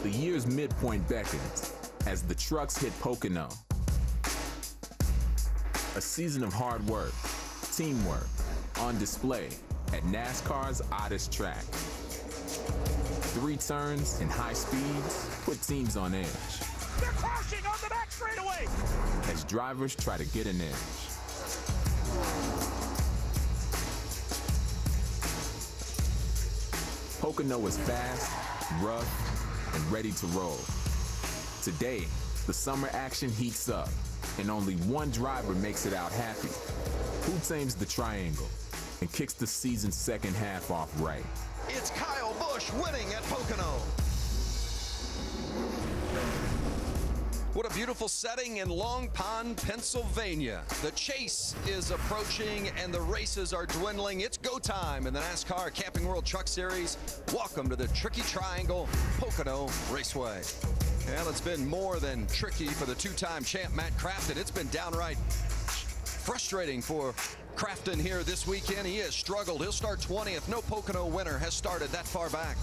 The year's midpoint beckons as the trucks hit Pocono. A season of hard work, teamwork, on display at NASCAR's oddest track. 3 turns and high speeds put teams on edge. They're crashing on the back straightaway! As drivers try to get an edge. Pocono is fast, rough, and ready to roll. Today, the summer action heats up, and only one driver makes it out happy. Who tames the triangle and kicks the season's second half off right? It's Kyle Busch winning at Pocono. What a beautiful setting in Long Pond, Pennsylvania. The chase is approaching and the races are dwindling. It's go time in the NASCAR Camping World Truck Series. Welcome to the Tricky Triangle, Pocono Raceway. Well, it's been more than tricky for the 2-time champ Matt Crafton. It's been downright frustrating for Crafton here this weekend. He has struggled. He'll start 20th. No Pocono winner has started that far back.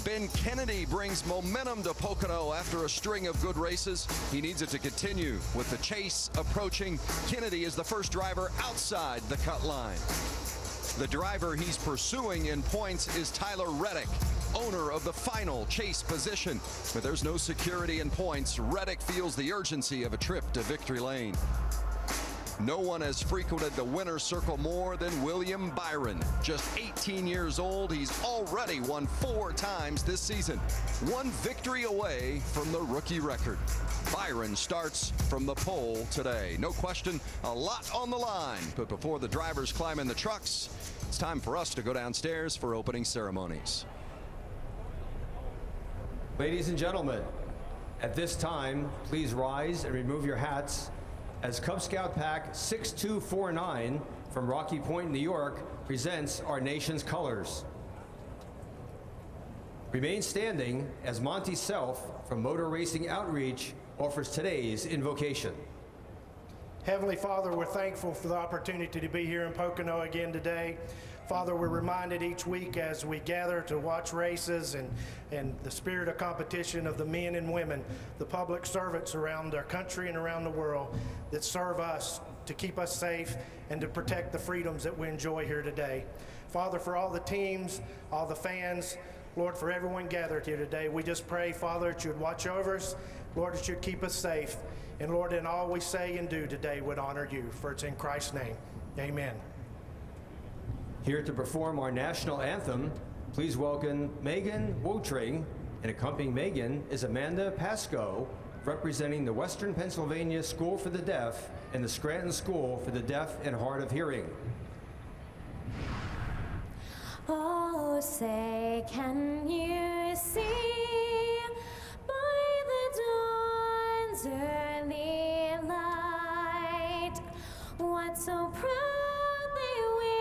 Ben Kennedy brings momentum to Pocono after a string of good races. He needs it to continue with the chase approaching. Kennedy is the first driver outside the cut line. The driver he's pursuing in points is Tyler Reddick, owner of the final chase position. But there's no security in points. Reddick feels the urgency of a trip to victory lane. No one has frequented the winner's circle more than William Byron. Just 18 years old, he's already won 4 times this season. 1 victory away from the rookie record. Byron starts from the pole today. No question, a lot on the line. But before the drivers climb in the trucks, it's time for us to go downstairs for opening ceremonies. Ladies and gentlemen, at this time, please rise and remove your hats as Cub Scout Pack 6249 from Rocky Point, New York presents our nation's colors. Remain standing as Monty Self from Motor Racing Outreach offers today's invocation. Heavenly Father, we're thankful for the opportunity to be here in Pocono again today. Father, we're reminded each week as we gather to watch races and the spirit of competition of the men and women, the public servants around our country and around the world that serve us to keep us safe and to protect the freedoms that we enjoy here today. Father, for all the teams, all the fans, Lord, for everyone gathered here today, we just pray, Father, that you would watch over us, Lord, that you'd keep us safe, and Lord, in all we say and do today would honor you, for it's in Christ's name, amen. Here to perform our national anthem, please welcome Megan Wotring, and accompanying Megan is Amanda Pascoe, representing the Western Pennsylvania School for the Deaf and the Scranton School for the Deaf and Hard of Hearing. Oh, say, can you see by the dawn's early light what so proudly we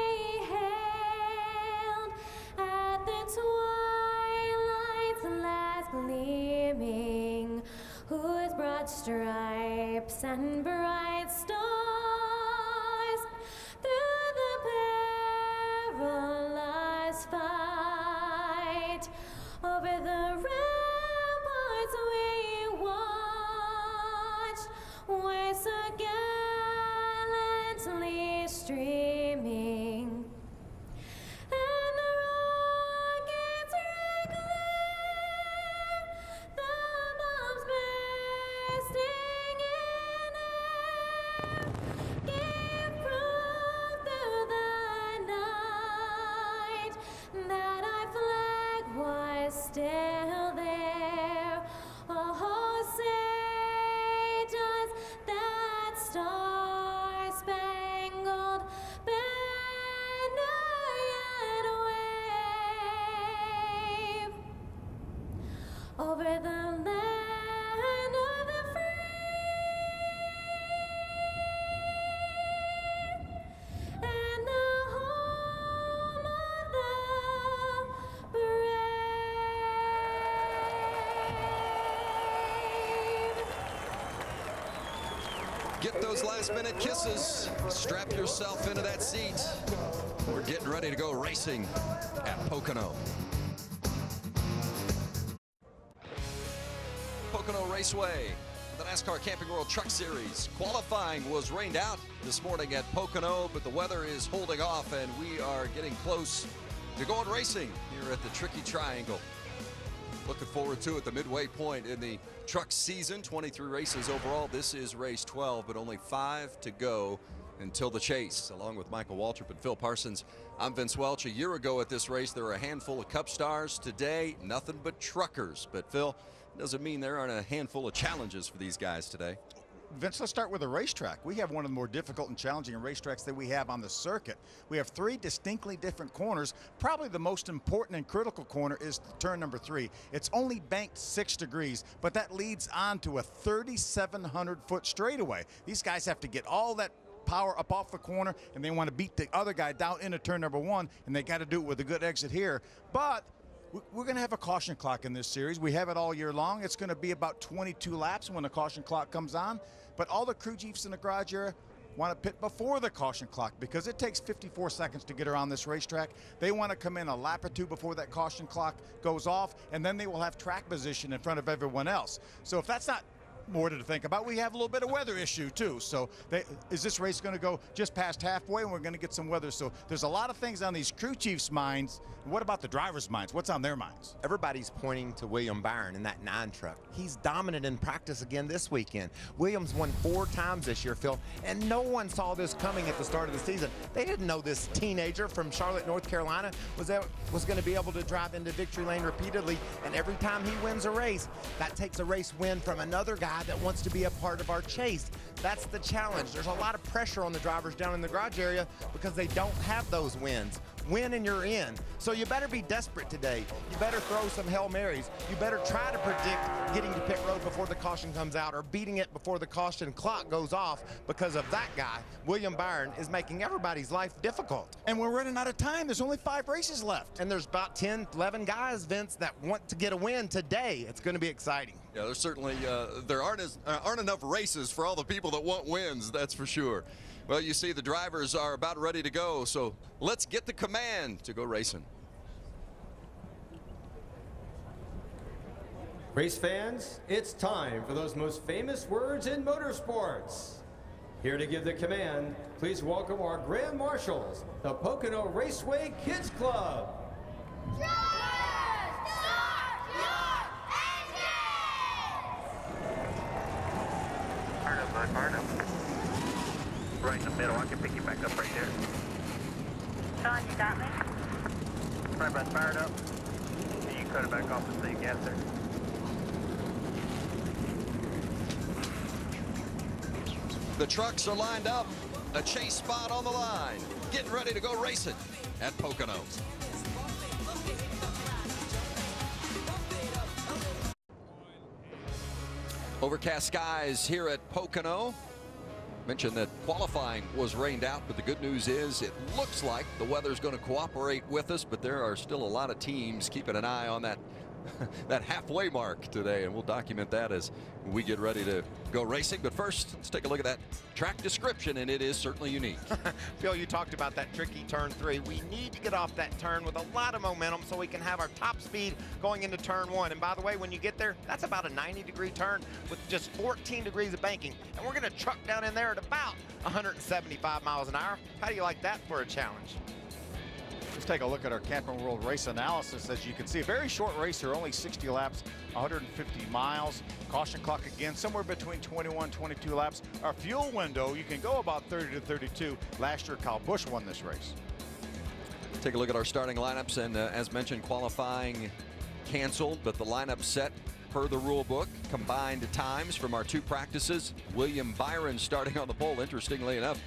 hailed at the twilight's last gleaming, whose broad stripes and bright stars through the perilous fight over the ramparts we watched were so gallantly streaming, and the rockets rang clear, the bombs bursting in air gave proof through the night that our flag was still there. Oh, say does that star-spangled banner yet wave over the land of the free and the home of the brave? Get those last-minute kisses. Strap yourself into that seat. We're getting ready to go racing at Pocono. Pocono Raceway. The NASCAR Camping World Truck Series. Qualifying was rained out this morning at Pocono, but the weather is holding off, and we are getting close to going racing here at the Tricky Triangle. Looking forward to it, the midway point in the truck season. 23 races overall. This is race 12, but only 5 to go until the chase. Along with Michael Waltrip and Phil Parsons, I'm Vince Welch. A year ago at this race, there were a handful of Cup stars. Today, nothing but truckers. But Phil, doesn't mean there aren't a handful of challenges for these guys today. Vince, let's start with the racetrack. We have one of the more difficult and challenging racetracks that we have on the circuit. We have 3 distinctly different corners. Probably the most important and critical corner is turn number 3. It's only banked 6 degrees, but that leads on to a 3,700-foot straightaway. These guys have to get all that power up off the corner, and they want to beat the other guy down into turn number 1, and they got to do it with a good exit here. But we're going to have a caution clock in this series. We have it all year long. It's going to be about 22 laps when the caution clock comes on. But all the crew chiefs in the garage area want to pit before the caution clock because it takes 54 seconds to get around this racetrack. They want to come in a lap or 2 before that caution clock goes off, and then they will have track position in front of everyone else. So if that's not more to think about, we have a little bit of weather issue too. So is this race going to go just past halfway, and we're going to get some weather? So there's a lot of things on these crew chiefs' minds. What about the drivers' minds? What's on their minds? Everybody's pointing to William Byron in that 9 truck. He's dominant in practice again this weekend. Williams won 4 times this year, Phil, and no one saw this coming at the start of the season. They didn't know this teenager from Charlotte, North Carolina was going to be able to drive into victory lane repeatedly, and every time he wins a race, that takes a race win from another guy that wants to be a part of our chase. That's the challenge. There's a lot of pressure on the drivers down in the garage area because they don't have those wins. Win and you're in. So you better be desperate today. You better throw some Hail Marys. You better try to predict getting to pit road before the caution comes out or beating it before the caution clock goes off, because of that guy. William Byron is making everybody's life difficult. And we're running out of time. There's only 5 races left. And there's about 10, 11 guys, Vince, that want to get a win today. It's going to be exciting. Yeah, there's certainly there aren't enough races for all the people that want wins, that's for sure. Well, you see the drivers are about ready to go, so let's get the command to go racing. Race fans, it's time for those most famous words in motorsports. Here to give the command, please welcome our Grand Marshals, the Pocono Raceway Kids Club. Burn up, bud, burn up. Right in the middle, I can pick you back up right there. Sean, you got me? Right, bud, fire it up. And you cut it back off and save gas there. The trucks are lined up, a chase spot on the line, getting ready to go racing at Pocono. Overcast skies here at Pocono. Mentioned that qualifying was rained out, but the good news is it looks like the weather's going to cooperate with us, but there are still a lot of teams keeping an eye on that that halfway mark today, and we'll document that as we get ready to go racing. But first, let's take a look at that track description, and it is certainly unique. Phil, you talked about that tricky turn 3. We need to get off that turn with a lot of momentum so we can have our top speed going into turn 1. And by the way, when you get there, that's about a 90-degree turn with just 14 degrees of banking. And we're going to truck down in there at about 175 miles an hour. How do you like that for a challenge? Let's take a look at our Camping World race analysis. As you can see, a very short race here, only 60 laps, 150 miles. Caution clock again, somewhere between 21, 22 laps. Our fuel window, you can go about 30 to 32. Last year, Kyle Busch won this race. Take a look at our starting lineups, and as mentioned, qualifying canceled, but the lineup set per the rule book. Combined times from our 2 practices. William Byron starting on the pole, interestingly enough.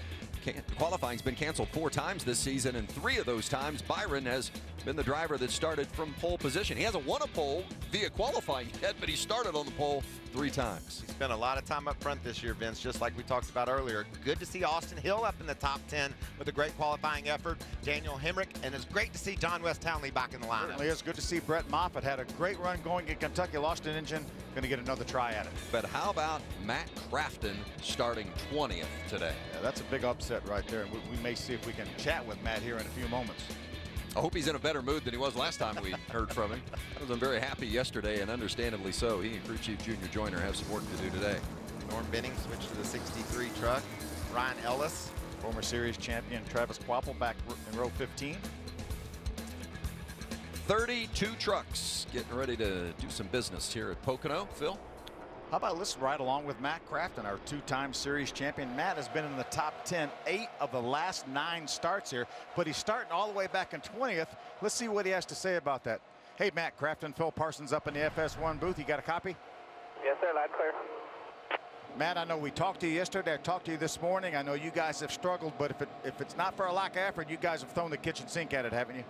Qualifying's been canceled 4 times this season, and 3 of those times Byron has been the driver that started from pole position. He hasn't won a pole via qualifying yet, but he started on the pole 3 times. He spent a lot of time up front this year, Vince, just like we talked about earlier. Good to see Austin Hill up in the top 10 with a great qualifying effort. Daniel Hemrick, and it's great to see John West Townley back in the lineup. Certainly is good to see Brett Moffitt. Had a great run going in Kentucky, lost an engine, going to get another try at it. But how about Matt Crafton starting 20th today? Yeah, that's a big upset right there, and we may see if we can chat with Matt here in a few moments. I hope he's in a better mood than he was last time we heard from him. I was very happy yesterday, and understandably so. He and Crew Chief Junior Joyner have some work to do today. Norm Benning switched to the 63 truck. Ryan Ellis, former series champion Travis Quapple, back in row 15. 32 trucks getting ready to do some business here at Pocono. Phil? How about let's ride along with Matt Crafton, our two-time series champion. Matt has been in the top 10, 8 of the last 9 starts here, but he's starting all the way back in 20th. Let's see what he has to say about that. Hey, Matt Crafton, Phil Parsons up in the FS1 booth. You got a copy? Yes, sir. Loud clear. Matt, I know we talked to you yesterday. I talked to you this morning. I know you guys have struggled, but if it's not for a lack of effort, you guys have thrown the kitchen sink at it, haven't you?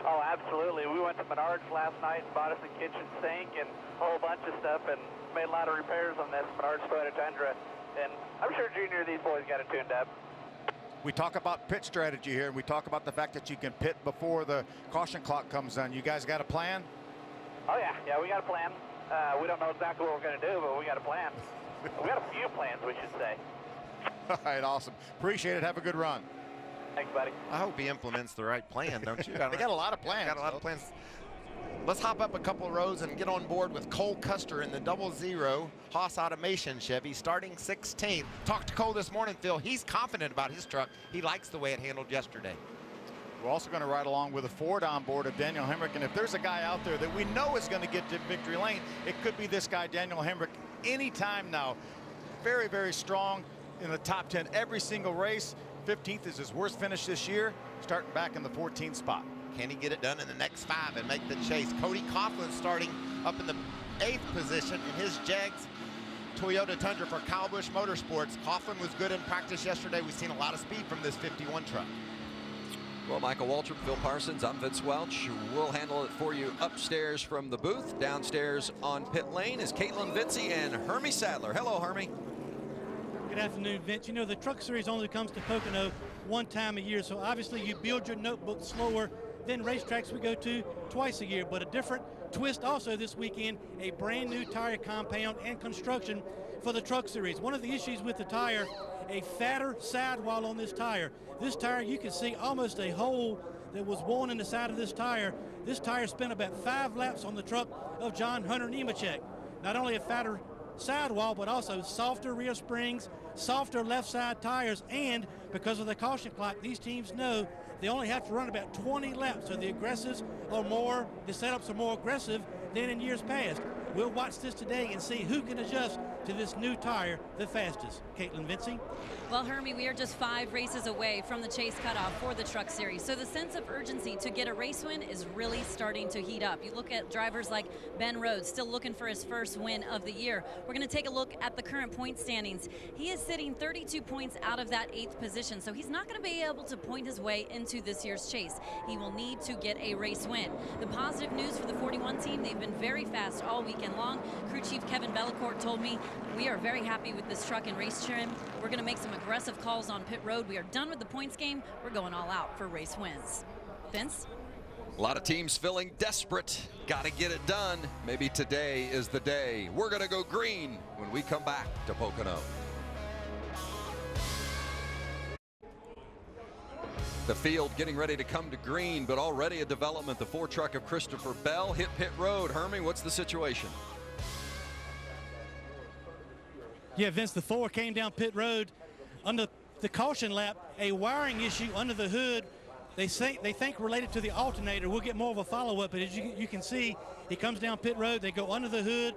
Oh, absolutely. We went to Menards last night and bought us a kitchen sink and a whole bunch of stuff and made a lot of repairs on this Menards Toyota Tundra. And I'm sure Junior, these boys got it tuned up. We talk about pit strategy here, and we talk about the fact that you can pit before the caution clock comes on. You guys got a plan? Oh, yeah. Yeah, we got a plan. We don't know exactly what we're going to do, but we got a plan. We got a few plans, we should say. All right, awesome. Appreciate it. Have a good run. Thanks, buddy. I hope he implements the right plan, don't you? They got a lot of plans. Got a lot of plans. Let's hop up a couple of rows and get on board with Cole Custer in the 00 Haas Automation Chevy, starting 16th. Talked to Cole this morning, Phil. He's confident about his truck. He likes the way it handled yesterday. We're also going to ride along with a Ford on board of Daniel Hemrick. And if there's a guy out there that we know is going to get to victory lane, it could be this guy, Daniel Hemrick, anytime now. Very, very strong in the top 10 every single race. 15th is his worst finish this year, starting back in the 14th spot. Can he get it done in the next 5 and make the chase? Cody Coughlin starting up in the 8th position in his Jags Toyota Tundra for Kyle Busch Motorsports. Coughlin was good in practice yesterday. We've seen a lot of speed from this 51 truck. Well, Michael Waltrip, Phil Parsons, I'm Vince Welch. We'll handle it for you upstairs from the booth. Downstairs on pit lane is Caitlin Vincey and Hermie Sadler. Hello, Hermie. Good afternoon, Vince. You know, the Truck Series only comes to Pocono one time a year, so obviously you build your notebook slower than racetracks we go to twice a year. But a different twist also this weekend, a brand new tire compound and construction for the Truck Series. One of the issues with the tire, a fatter sidewall on this tire. This tire, you can see almost a hole that was worn in the side of this tire. This tire spent about 5 laps on the truck of John Hunter Nemechek. Not only a fatter sidewall, but also softer rear springs, softer left side tires, and because of the caution clock, these teams know they only have to run about 20 laps, so the aggressives are more, the setups are more aggressive than in years past. We'll watch this today and see who can adjust to this new tire the fastest. Caitlin Vincey. Well, Hermie, we are just 5 races away from the chase cutoff for the Truck Series. So the sense of urgency to get a race win is really starting to heat up. You look at drivers like Ben Rhodes, still looking for his first win of the year. We're going to take a look at the current point standings. He is sitting 32 points out of that 8th position, so he's not going to be able to point his way into this year's chase. He will need to get a race win. The positive news for the 41 team, they've been very fast all weekend long. Crew Chief Kevin Bellecourt told me, we are very happy with this truck and race trim. We're going to make some aggressive calls on pit road. We are done with the points game. We're going all out for race wins. Vince? A lot of teams feeling desperate. Got to get it done. Maybe today is the day. We're going to go green when we come back to Pocono. The field getting ready to come to green, but already a development. The 4 truck of Christopher Bell hit pit road. Hermie, what's the situation? Yeah, Vince, the 4 came down pit road under the caution lap, a wiring issue under the hood. They think related to the alternator. We'll get more of a follow-up, but as you can see, he comes down pit road. They go under the hood,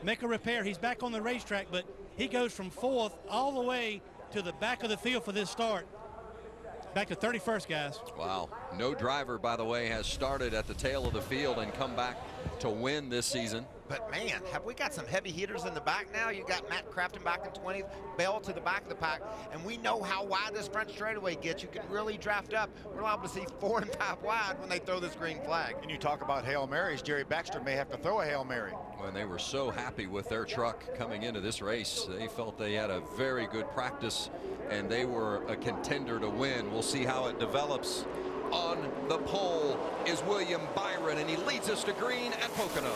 make a repair. He's back on the racetrack, but he goes from 4th all the way to the back of the field for this start. Back to 31st, guys. Wow. No driver, by the way, has started at the tail of the field and come back to win this season. But, man, have we got some heavy hitters in the back now? You got Matt Crafton back in 20th, Bell to the back of the pack, and we know how wide this front straightaway gets. You can really draft up. We're liable to see 4 and 5 wide when they throw this green flag. And you talk about Hail Marys. Jerry Baxter may have to throw a Hail Mary. When they were so happy with their truck coming into this race, they felt they had a very good practice, and they were a contender to win. We'll see how it develops. On the pole is William Byron, and he leads us to green at Pocono.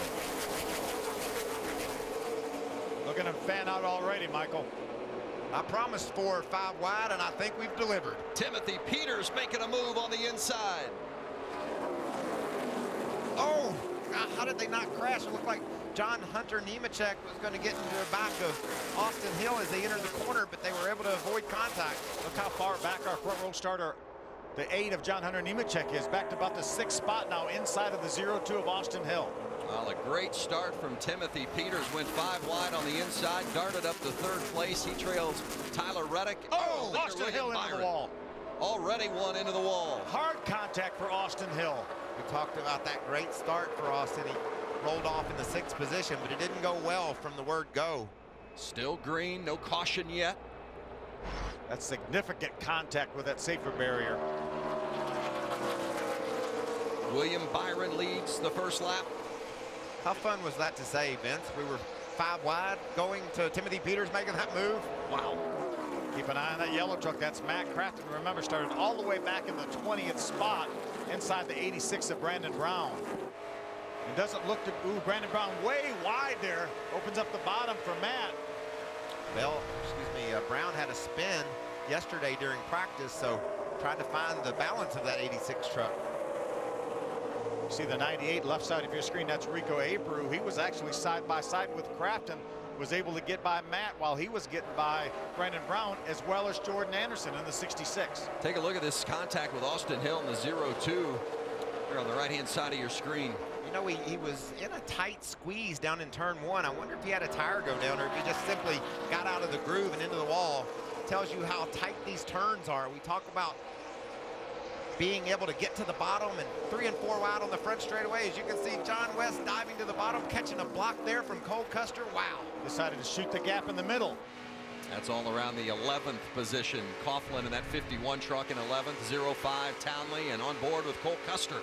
Looking to fan out already, Michael. I promised 4 or 5 wide, and I think we've delivered. Timothy Peters making a move on the inside. how did they not crash? It looked like John Hunter Nemechek was going to get into the back of Austin Hill as they entered the corner, but they were able to avoid contact. Look how far back our front row starter, the 8 of John Hunter Nemechek, is back to about the 6th spot now inside of the 0-2 of Austin Hill. Well, a great start from Timothy Peters. Went 5 wide on the inside, darted up to 3rd place. He trails Tyler Reddick. Oh, Austin Hill into the wall. Already one into the wall. Hard contact for Austin Hill. We talked about that great start for Austin. He rolled off in the 6th position, but it didn't go well from the word go. Still green, no caution yet. That's significant contact with that safer barrier. William Byron leads the first lap. How fun was that to say, Vince? We were 5 wide going to Timothy Peters making that move. Wow. Keep an eye on that yellow truck. That's Matt Crafton. Remember, started all the way back in the 20th spot inside the 86 of Brandon Brown. It doesn't look to, Brandon Brown way wide there. Opens up the bottom for Matt. Brown had a spin yesterday during practice, so trying to find the balance of that 86 truck. You see the 98 left side of your screen, that's Rico Abreu. He was actually side by side with Crafton, was able to get by Matt while he was getting by Brandon Brown, as well as Jordan Anderson in the 66. Take a look at this contact with Austin Hill in the 0-2 here on the right-hand side of your screen. You know, he was in a tight squeeze down in turn 1. I wonder if he had a tire go down or if he just simply got out of the groove and into the wall. Tells you how tight these turns are. We talk about being able to get to the bottom and 3 and 4 wide on the front straightaway. As you can see, John West diving to the bottom, catching a block there from Cole Custer. Wow. Decided to shoot the gap in the middle. That's all around the 11th position. Coughlin in that 51 truck in 11th, 0-5 Townley, and on board with Cole Custer.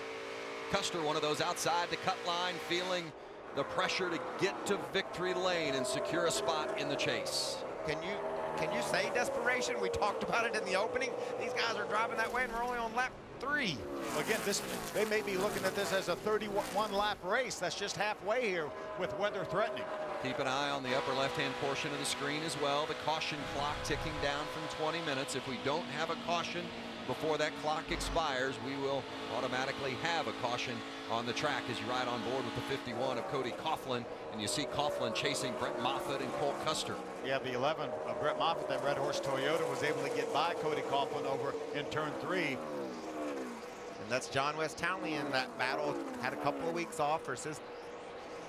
Custer, one of those outside the cut line, feeling the pressure to get to victory lane and secure a spot in the chase. Can you say desperation? We talked about it in the opening. These guys are driving that way and we're only on lap 3. Again, they may be looking at this as a 31 lap race. That's just halfway here with weather threatening. Keep an eye on the upper left-hand portion of the screen as well. The caution clock ticking down from 20 minutes. If we don't have a caution before that clock expires, we will automatically have a caution on the track as you ride on board with the 51 of Cody Coughlin, and you see Coughlin chasing Brett Moffitt and Cole Custer. Yeah, the 11 of Brett Moffitt, that Red Horse Toyota, was able to get by Cody Coughlin over in turn 3. And that's John West Townley in that battle. Had a couple of weeks off for his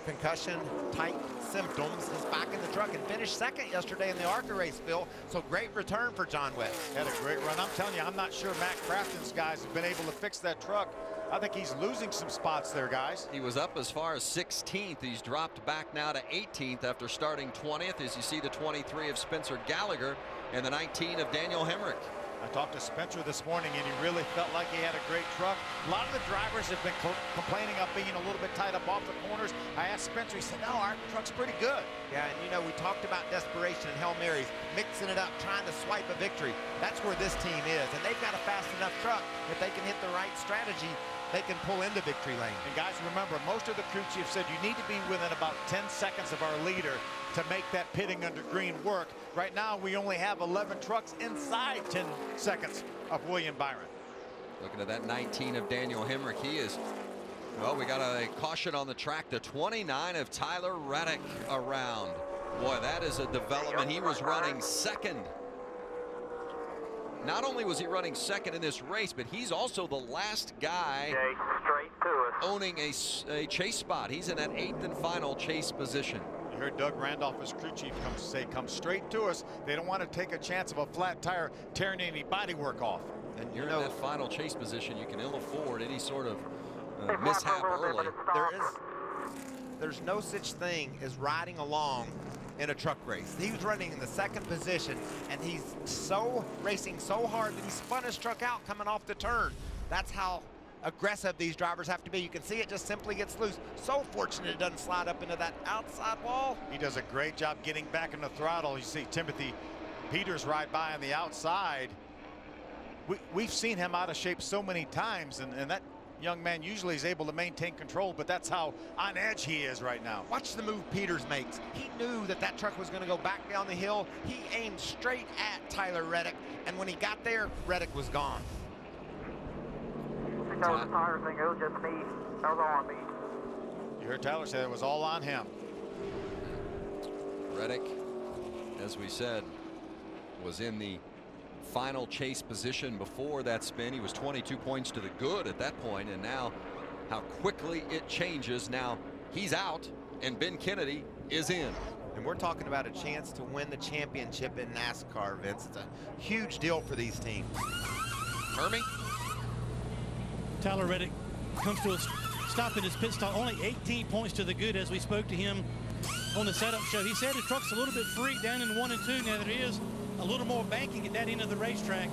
concussion type symptoms. He's back in the truck and finished 2nd yesterday in the ARCA race, Phil. So great return for John West. Had a great run. I'm telling you, I'm not sure Matt Crafton's guys have been able to fix that truck. I think he's losing some spots there, guys. He was up as far as 16th. He's dropped back now to 18th after starting 20th, as you see the 23 of Spencer Gallagher and the 19 of Daniel Hemrick. I talked to Spencer this morning, and he really felt like he had a great truck. A lot of the drivers have been complaining of being a little bit tied up off the corners. I asked Spencer, he said, no, our truck's pretty good. Yeah, and you know, we talked about desperation and Hail Marys, mixing it up, trying to swipe a victory. That's where this team is, and they've got a fast enough truck. If they can hit the right strategy, they can pull into victory lane. And guys, remember, most of the crew chiefs said you need to be within about 10 seconds of our leader to make that pitting under green work. Right now, we only have 11 trucks inside 10 seconds of William Byron. Looking at that 19 of Daniel Hemrick, he is, well, we got a caution on the track. The 29 of Tyler Reddick around. Boy, that is a development. He was running 2nd. Not only was he running 2nd in this race, but he's also the last guy owning a chase spot. He's in that 8th and final chase position. You heard Doug Randolph, as crew chief, come straight to us. They don't want to take a chance of a flat tire tearing any bodywork off. And you're in that final chase position. You can ill afford any sort of mishap early. There's no such thing as riding along in a truck race. He was running in the 2nd position, and he's racing so hard that he spun his truck out coming off the turn. That's how aggressive these drivers have to be. You can see it just simply gets loose. So fortunate it doesn't slide up into that outside wall. He does a great job getting back in the throttle. You see Timothy Peters ride by on the outside. We've seen him out of shape so many times, and that young man usually is able to maintain control, but that's how on edge he is right now. Watch the move Peters makes. He knew that that truck was going to go back down the hill. He aimed straight at Tyler Reddick, and when he got there, Reddick was gone. The tire thing, it was just me. That was all on me. You You heard Tyler say it was all on him. Reddick, as we said, was in the final chase position before that spin. He was 22 points to the good at that point, and now how quickly it changes. Now he's out and Ben Kennedy is in. And we're talking about a chance to win the championship in NASCAR, Vince. It's a huge deal for these teams. Hermie? Tyler Reddick comes to a stop in his pit stop. Only 18 points to the good as we spoke to him on the setup show. He said his truck's a little bit free down in 1 and 2. Now there is a little more banking at that end of the racetrack.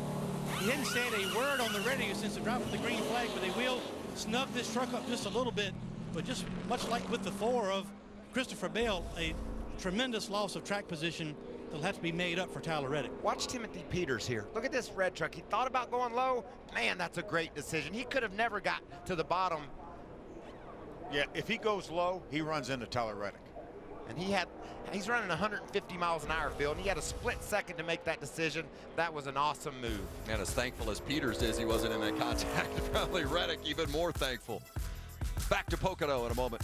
He hadn't said a word on the radio since the drop of the green flag, but they will snug this truck up just a little bit. But just much like with the 4 of Christopher Bell, a tremendous loss of track position that'll have to be made up for Tyler Reddick. Watch Timothy Peters here. Look at this red truck. He thought about going low. Man, that's a great decision. He could have never got to the bottom. Yeah, if he goes low, he runs into Tyler Reddick. And he's running 150 miles an hour, Phil, and he had a split second to make that decision. That was an awesome move. And as thankful as Peters is, he wasn't in that contact. Probably Reddick even more thankful. Back to Pocono in a moment.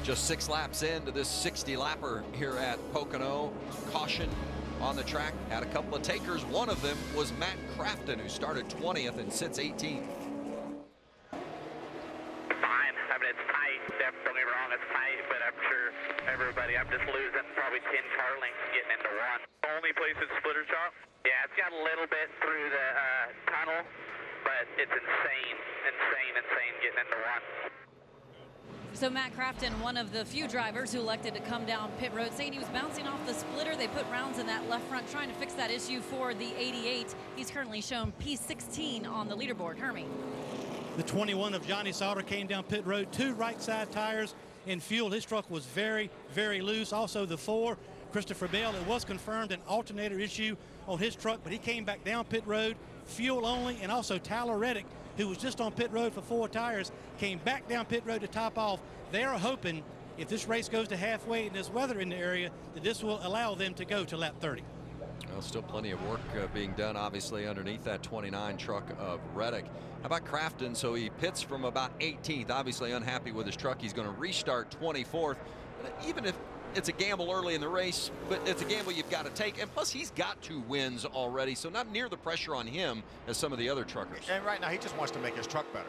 Just 6 laps into this 60-lapper here at Pocono. Caution on the track. Had a couple of takers. One of them was Matt Crafton, who started 20th and sits 18th. Fine. I mean, it's tight. Don't get me wrong, it's tight, but I'm sure I'm just losing probably 10 car lengths getting into 1. Only place it's splitter shop? Yeah, it's got a little bit through the tunnel, but it's insane getting into 1. So Matt Crafton, one of the few drivers who elected to come down pit road, saying he was bouncing off the splitter. They put rounds in that left front trying to fix that issue for the 88. He's currently shown P16 on the leaderboard. Hermie. The 21 of Johnny Sauter came down pit road, 2 right side tires in fuel. His truck was very, very loose. Also the 4, Christopher Bell, it was confirmed an alternator issue on his truck, but he came back down pit road, fuel only. And also Tyler Reddick, who was just on pit road for 4 tires, came back down pit road to top off. They are hoping if this race goes to halfway and there's weather in the area, that this will allow them to go to lap 30. Well, still plenty of work being done, obviously, underneath that 29 truck of Reddick. How about Crafton? So he pits from about 18th, obviously unhappy with his truck. He's going to restart 24th. But even if it's a gamble early in the race, but it's a gamble you've got to take. And plus, he's got 2 wins already, so not near the pressure on him as some of the other truckers. And right now, he just wants to make his truck better.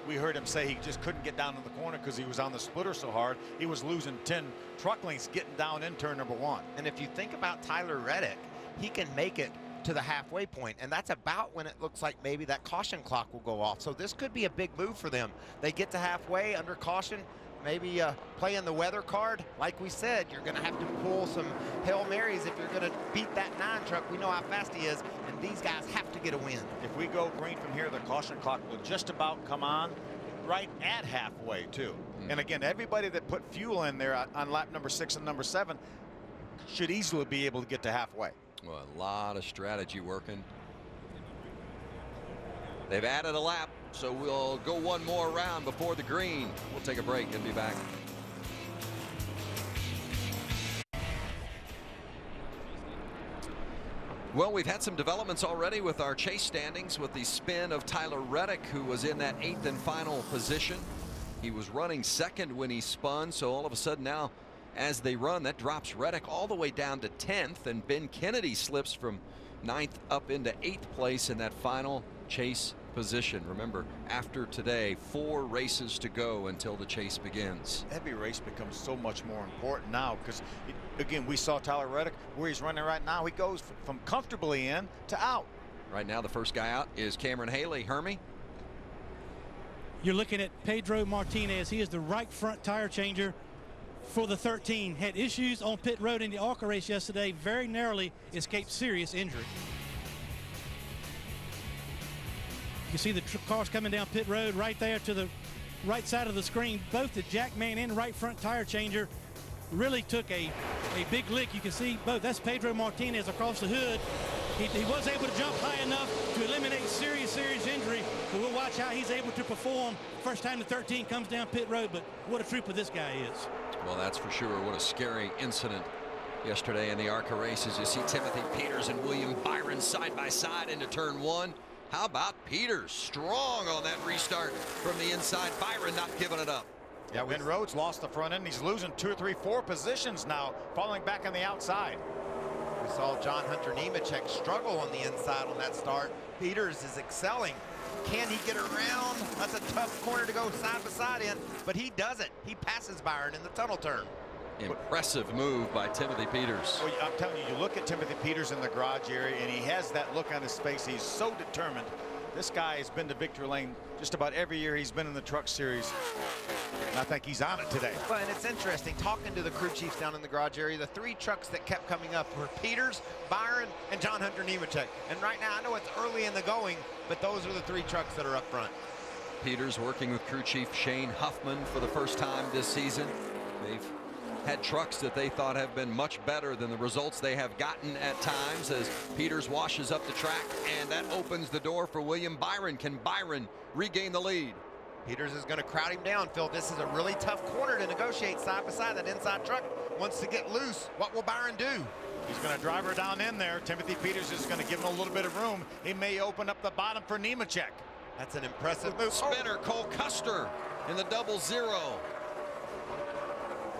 We heard him say he just couldn't get down to the corner because he was on the splitter so hard. He was losing 10 truck lengths getting down in turn number 1. And if you think about Tyler Reddick, he can make it to the halfway point, and that's about when it looks like maybe that caution clock will go off. So this could be a big move for them. They get to halfway under caution, maybe playing the weather card. Like we said, you're going to have to pull some Hail Marys if you're going to beat that 9 truck. We know how fast he is, and these guys have to get a win. If we go green from here, the caution clock will just about come on right at halfway, too. And again, everybody that put fuel in there on lap number 6 and number 7 should easily be able to get to halfway. Well, a lot of strategy working. They've added a lap, so we'll go 1 more round before the green. We'll take a break and be back. Well, we've had some developments already with our chase standings with the spin of Tyler Reddick, who was in that 8th and final position. He was running 2nd when he spun, so all of a sudden now, as they run, that drops Reddick all the way down to 10th, and Ben Kennedy slips from 9th up into 8th place in that final chase position. Remember, after today, 4 races to go until the chase begins. Every race becomes so much more important now because, again, we saw Tyler Reddick where he's running right now. He goes from comfortably in to out. Right now, the first guy out is Cameron Haley. Hermie? You're looking at Pedro Martinez. He is the right front tire changer for the 13. Had issues on pit road in the ARCA race yesterday. Very narrowly escaped serious injury. You can see the cars coming down pit road right there to the right side of the screen. Both the Jackman and right front tire changer really took a big lick. You can see both. That's Pedro Martinez across the hood. He was able to jump high enough to eliminate serious injury, but we'll watch how he's able to perform first time the 13 comes down pit road. But what a trooper this guy is. Well, that's for sure. What a scary incident yesterday in the ARCA races. You see Timothy Peters and William Byron side by side into turn 1. How about Peters? Strong on that restart from the inside. Byron not giving it up. Yeah, Ben Rhodes lost the front end. He's losing 2 or 3, 4 positions now, falling back on the outside. We saw John Hunter Nemechek struggle on the inside on that start. Peters is excelling. Can he get around? That's a tough corner to go side by side in, but he does it. He passes Byron in the tunnel turn. Impressive move by Timothy Peters. Well, I'm telling you, you look at Timothy Peters in the garage area, and he has that look on his face. He's so determined. This guy has been to victory lane just about every year he's been in the Truck Series. And I think he's on it today. Well, and it's interesting, talking to the crew chiefs down in the garage area, the 3 trucks that kept coming up were Peters, Byron, and John Hunter Nemechek. And right now, I know it's early in the going, but those are the 3 trucks that are up front. Peters working with crew chief Shane Huffman for the first time this season. They've had trucks that they thought have been much better than the results they have gotten at times as Peters washes up the track, and that opens the door for William Byron. Can Byron regain the lead? Peters is going to crowd him down, Phil. This is a really tough corner to negotiate side by side. That inside truck wants to get loose. What will Byron do? He's going to drive her down in there. Timothy Peters is going to give him a little bit of room. He may open up the bottom for Nemechek. That's an impressive move. Spinner, Cole Custer in the 0-0.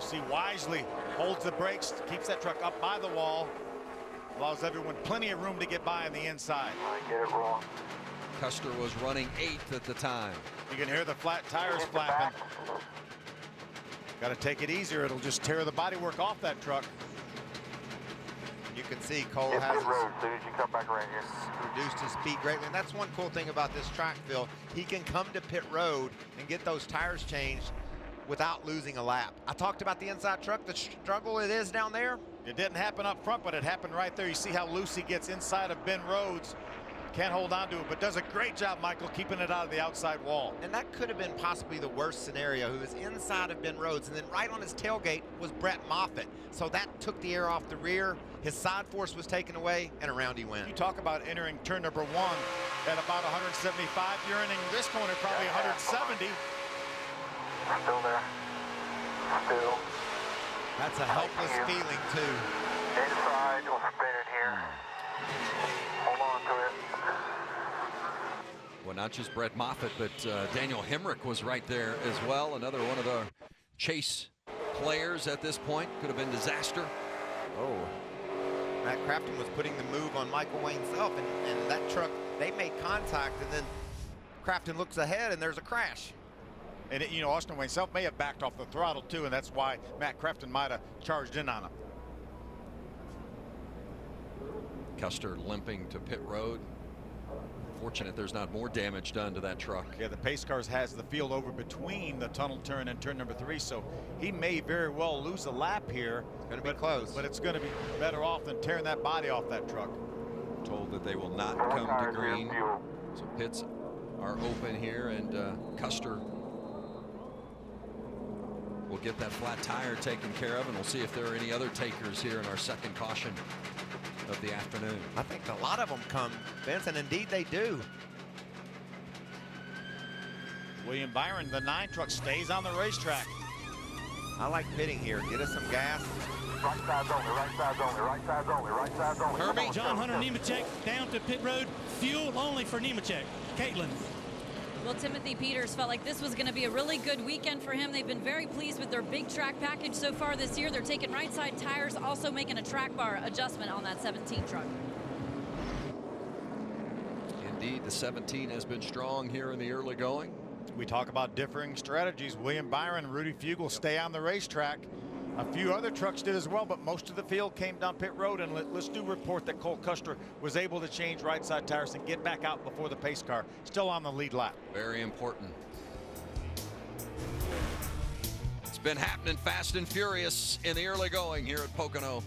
See, wisely holds the brakes, keeps that truck up by the wall, allows everyone plenty of room to get by on the inside. I get it wrong. Custer was running 8th at the time. You can hear the flat tires flapping. Got to take it easier. It'll just tear the bodywork off that truck. You can see Cole Hit has pit road as soon as you come back around here. reduced his speed greatly, and that's one cool thing about this track, Phil. He can come to pit road and get those tires changed without losing a lap. I talked about the inside truck, the struggle it is down there. It didn't happen up front, but it happened right there. You see how loose he gets inside of Ben Rhodes. Can't hold on to it, but does a great job, Michael, keeping it out of the outside wall. And that could have been possibly the worst scenario. He was inside of Ben Rhodes, and then right on his tailgate was Brett Moffitt. So that took the air off the rear. His side force was taken away, and around he went. You talk about entering turn number 1 at about 175. You're entering this corner probably 170. Still there. Still. That's a helpless feeling, too. Inside, we'll spin it here. Hold on to it. Well, not just Brett Moffitt, but Daniel Hemrick was right there as well. Another one of the chase players at this point. Could have been disaster. Oh. Matt Crafton was putting the move on Michael Wayne's self, and that truck, they made contact, and then Crafton looks ahead, and there's a crash. And, you know, Austin Wayne self may have backed off the throttle, too, and that's why Matt Crafton might have charged in on him. Custer limping to pit road. Fortunate there's not more damage done to that truck. Yeah, the pace cars has the field over between the tunnel turn and turn number 3, so he may very well lose a lap here. Going to be close. But it's going to be better off than tearing that body off that truck. Told that they will not come to green. So pits are open here, and Custer will get that flat tire taken care of, and we'll see if there are any other takers here in our second caution of the afternoon. I think a lot of them come, Vince, and indeed they do. William Byron, the 9 truck, stays on the racetrack. I like pitting here. Get us some gas. Right side's only, right side's only, right side's only, right side's only. Herbie. John Hunter Nemechek down to pit road. Fuel only for Nemechek. Caitlin. Well, Timothy Peters felt like this was going to be a really good weekend for him. They've been very pleased with their big track package so far this year. They're taking right side tires, also making a track bar adjustment on that 17 truck. Indeed, the 17 has been strong here in the early going. We talk about differing strategies. William Byron and Rudy Fugle stay on the racetrack. A few other trucks did as well, but most of the field came down pit road, and let's do report that Cole Custer was able to change right side tires and get back out before the pace car, still on the lead lap. Very important. It's been happening fast and furious in the early going here at Pocono.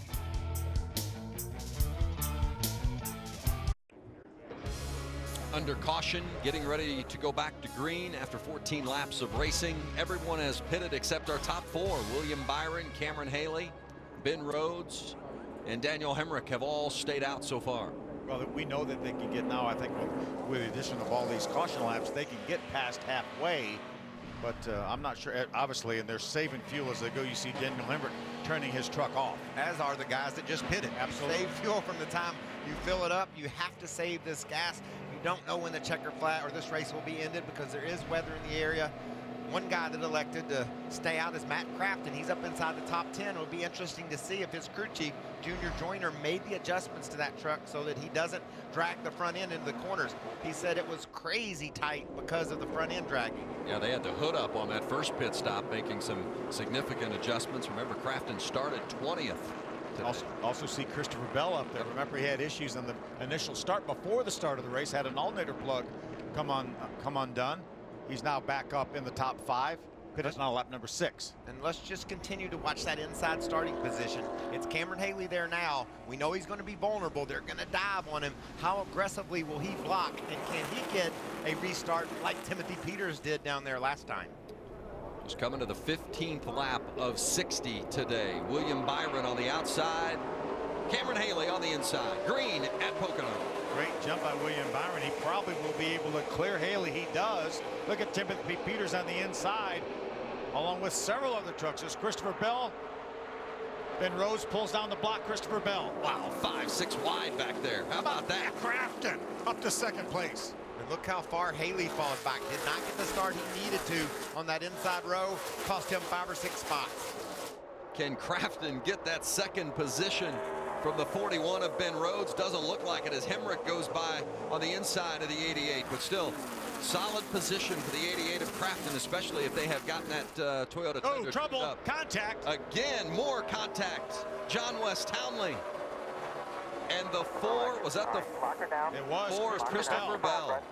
Under caution, getting ready to go back to green after 14 laps of racing. Everyone has pitted except our top 4. William Byron, Cameron Haley, Ben Rhodes, and Daniel Hemrick have all stayed out so far. Well, we know that they can get now, I think, with the addition of all these caution laps, they can get past halfway But I'm not sure, obviously, and they're saving fuel as they go. You see Daniel Hemrick turning his truck off. As are the guys that just pitted. Absolutely. Save fuel from the time you fill it up. You have to save this gas. You don't know when the checker flag or this race will be ended because there is weather in the area. One guy that elected to stay out is Matt Crafton. He's up inside the top 10. It'll be interesting to see if his crew chief, Junior Joyner, made the adjustments to that truck so that he doesn't drag the front end into the corners. He said it was crazy tight because of the front end dragging. Yeah, they had the hood up on that first pit stop, making some significant adjustments. Remember, Crafton started 20th. Also see Christopher Bell up there. Remember, he had issues in the initial start before the start of the race, had an alternator plug come undone. He's now back up in the top 5. Pitted on lap number 6. And let's just continue to watch that inside starting position. It's Cameron Haley there now. We know he's going to be vulnerable. They're going to dive on him. How aggressively will he block? And can he get a restart like Timothy Peters did down there last time? Just coming to the 15th lap of 60 today. William Byron on the outside. Cameron Haley on the inside. Green at Pocono. Great jump by William Byron. He probably will be able to clear Haley. He does. Look at Timothy Peters on the inside, along with several other trucks. There's Christopher Bell. Ben Rhodes pulls down the block. Christopher Bell. Wow, 5-6 wide back there. How about that? Crafton up to second place. And look how far Haley falls back. Did not get the start he needed to on that inside row. Cost him 5 or 6 spots. Can Crafton get that second position from the 41 of Ben Rhodes? Doesn't look like it as Hemrick goes by on the inside of the 88, but still solid position for the 88 of Crafton, especially if they have gotten that Toyota Tundra. Oh, trouble, up. contact. Again, more contact. John West Townley. And the 4, was that the It was 4 is Christopher Bell.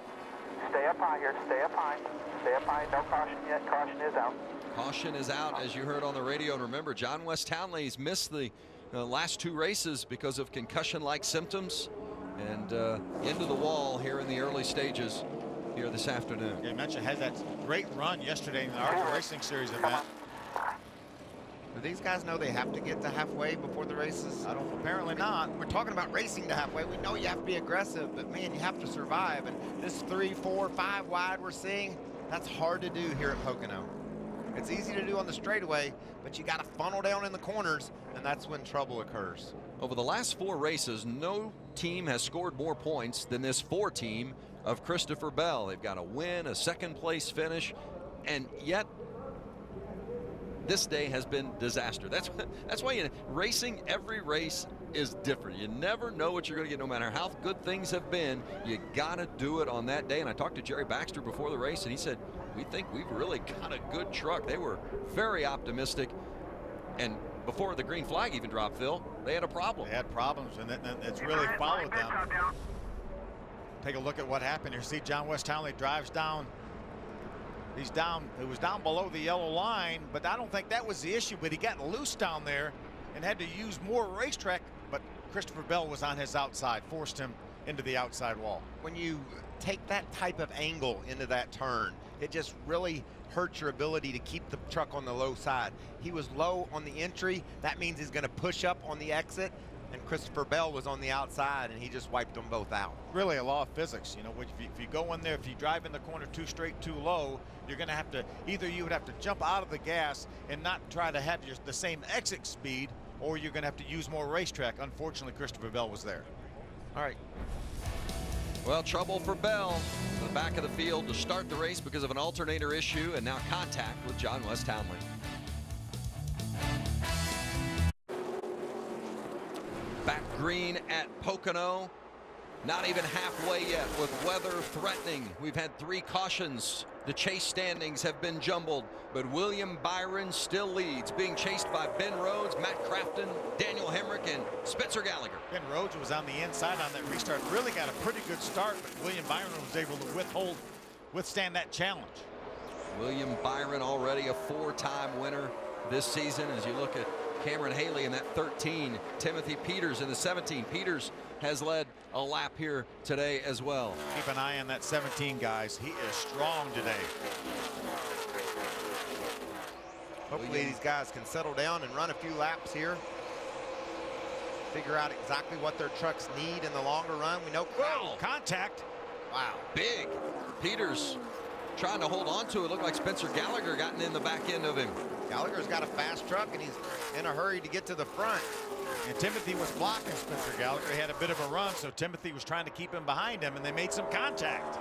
Stay up high here, stay up high. Stay up high, no caution yet, caution is out. Caution is out, as you heard on the radio. And remember, John West Townley's missed the last 2 races because of concussion-like symptoms, and into the wall here in the early stages here this afternoon. You mentioned had that great run yesterday in the ARCA Racing Series event. Do these guys know they have to get to halfway before the races? Apparently not. We're talking about racing to halfway. We know you have to be aggressive, but man, you have to survive. And this 3, 4, 5 wide we're seeing, that's hard to do here at Pocono. It's easy to do on the straightaway, but you got to funnel down in the corners, and that's when trouble occurs. Over the last 4 races, no team has scored more points than this 4 team of Christopher Bell. They've got a win, a second place finish, and yet this day has been disaster. That's why racing, every race is different. You never know what you're going to get, no matter how good things have been. You got to do it on that day. And I talked to Jerry Baxter before the race, and he said, we think we've really got a good truck. They were very optimistic. And before the green flag even dropped, Phil, they had a problem. They had problems, and it's really followed them. Take a look at what happened here. See, John West Townley drives down. He's down. It was down below the yellow line, but I don't think that was the issue. But he got loose down there and had to use more racetrack. But Christopher Bell was on his outside, forced him into the outside wall. When you take that type of angle into that turn, it just really hurts your ability to keep the truck on the low side. He was low on the entry. That means he's going to push up on the exit. And Christopher Bell was on the outside, and he just wiped them both out. Really a law of physics, you know, if you go in there, if you drive in the corner too straight, too low, you're going to have to, either you would have to jump out of the gas and not try to have the same exit speed, or you're going to have to use more racetrack. Unfortunately, Christopher Bell was there. All right. Well, trouble for Bell in the back of the field to start the race because of an alternator issue, and now contact with John West Townley. Back green at Pocono. Not even halfway yet with weather threatening. We've had 3 cautions. The chase standings have been jumbled, but William Byron still leads, being chased by Ben Rhodes, Matt Crafton, Daniel Hemrick, and Spencer Gallagher. Ben Rhodes was on the inside on that restart. Really got a pretty good start, but William Byron was able to withstand that challenge. William Byron already a 4-time winner this season. As you look at Cameron Haley in that 13, Timothy Peters in the 17. Peters has led a lap here today as well. Keep an eye on that 17, guys. He is strong today. Hopefully these guys can settle down and run a few laps here. Figure out exactly what their trucks need in the longer run. We know contact. Wow, big. Peters trying to hold on to it. Looked like Spencer Gallagher gotten in the back end of him. Gallagher's got a fast truck, and he's in a hurry to get to the front. And Timothy was blocking Spencer Gallagher. He had a bit of a run, so Timothy was trying to keep him behind him, and they made some contact.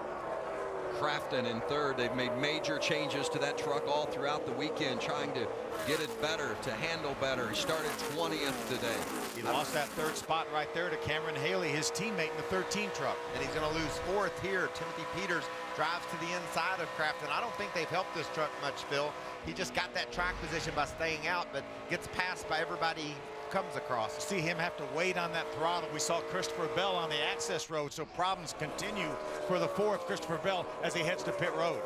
Crafton in third. They've made major changes to that truck all throughout the weekend, trying to get it better, to handle better. He started 20th today. He lost that third spot right there to Cameron Haley, his teammate in the 13 truck. And he's going to lose fourth here. Timothy Peters drives to the inside of Crafton. I don't think they've helped this truck much, Phil. He just got that track position by staying out, but gets passed by everybody he comes across. See him have to wait on that throttle. We saw Christopher Bell on the access road, so problems continue for the fourth Christopher Bell as he heads to pit road.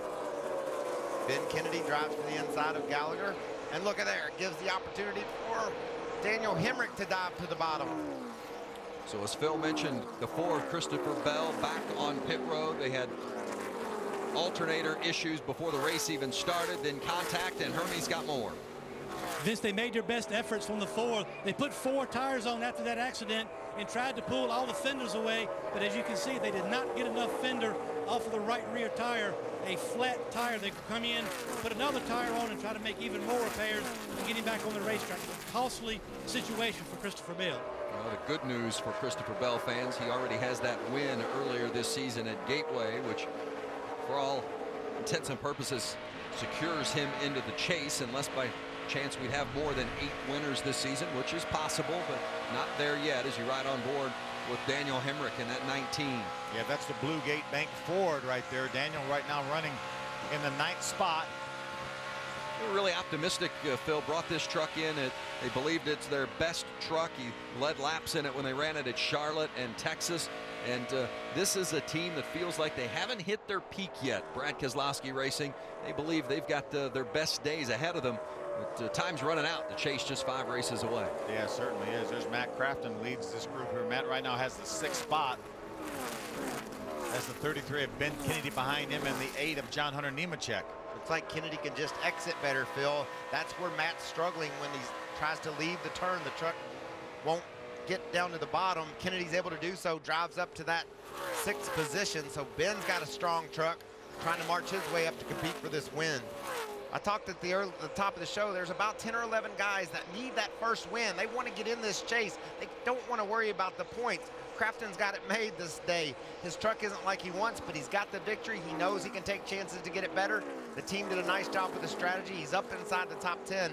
Ben Kennedy drives to the inside of Gallagher, and look at there, it gives the opportunity for Daniel Hemrick to dive to the bottom. So as Phil mentioned, the fourth Christopher Bell back on pit road. They had alternator issues before the race even started, then contact, and Hermes got more. Vince, they made their best efforts from the fourth. They put 4 tires on after that accident and tried to pull all the fenders away, but as you can see, they did not get enough fender off of the right rear tire. A flat tire. They could come in, put another tire on, and try to make even more repairs and get him back on the racetrack. It's a costly situation for Christopher Bell. Well, the good news for Christopher Bell fans, he already has that win earlier this season at Gateway, which for all intents and purposes secures him into the chase, unless by chance we'd have more than 8 winners this season, which is possible, but not there yet as you ride on board with Daniel Hemrick in that 19. Yeah, that's the Blue Gate Bank Ford right there. Daniel right now running in the 9th spot. They're really optimistic. Phil brought this truck in. They believed it's their best truck. He led laps in it when they ran it at Charlotte and Texas. And this is a team that feels like they haven't hit their peak yet. Brad Keselowski Racing, they believe they've got their best days ahead of them. But time's running out. The chase just 5 races away. Yeah, certainly is. There's Matt Crafton leads this group here. Matt right now has the 6th spot. That's the 33 of Ben Kennedy behind him and the 8 of John Hunter Nemechek. Looks like Kennedy can just exit better, Phil. That's where Matt's struggling when he tries to leave the turn. The truck won't get down to the bottom. Kennedy's able to do so, drives up to that 6th position. So Ben's got a strong truck, trying to march his way up to compete for this win. I talked at the top of the show, there's about 10 or 11 guys that need that first win. They want to get in this chase. They don't want to worry about the points. Crafton's got it made this day. His truck isn't like he wants, but he's got the victory. He knows he can take chances to get it better. The team did a nice job with the strategy. He's up inside the top 10,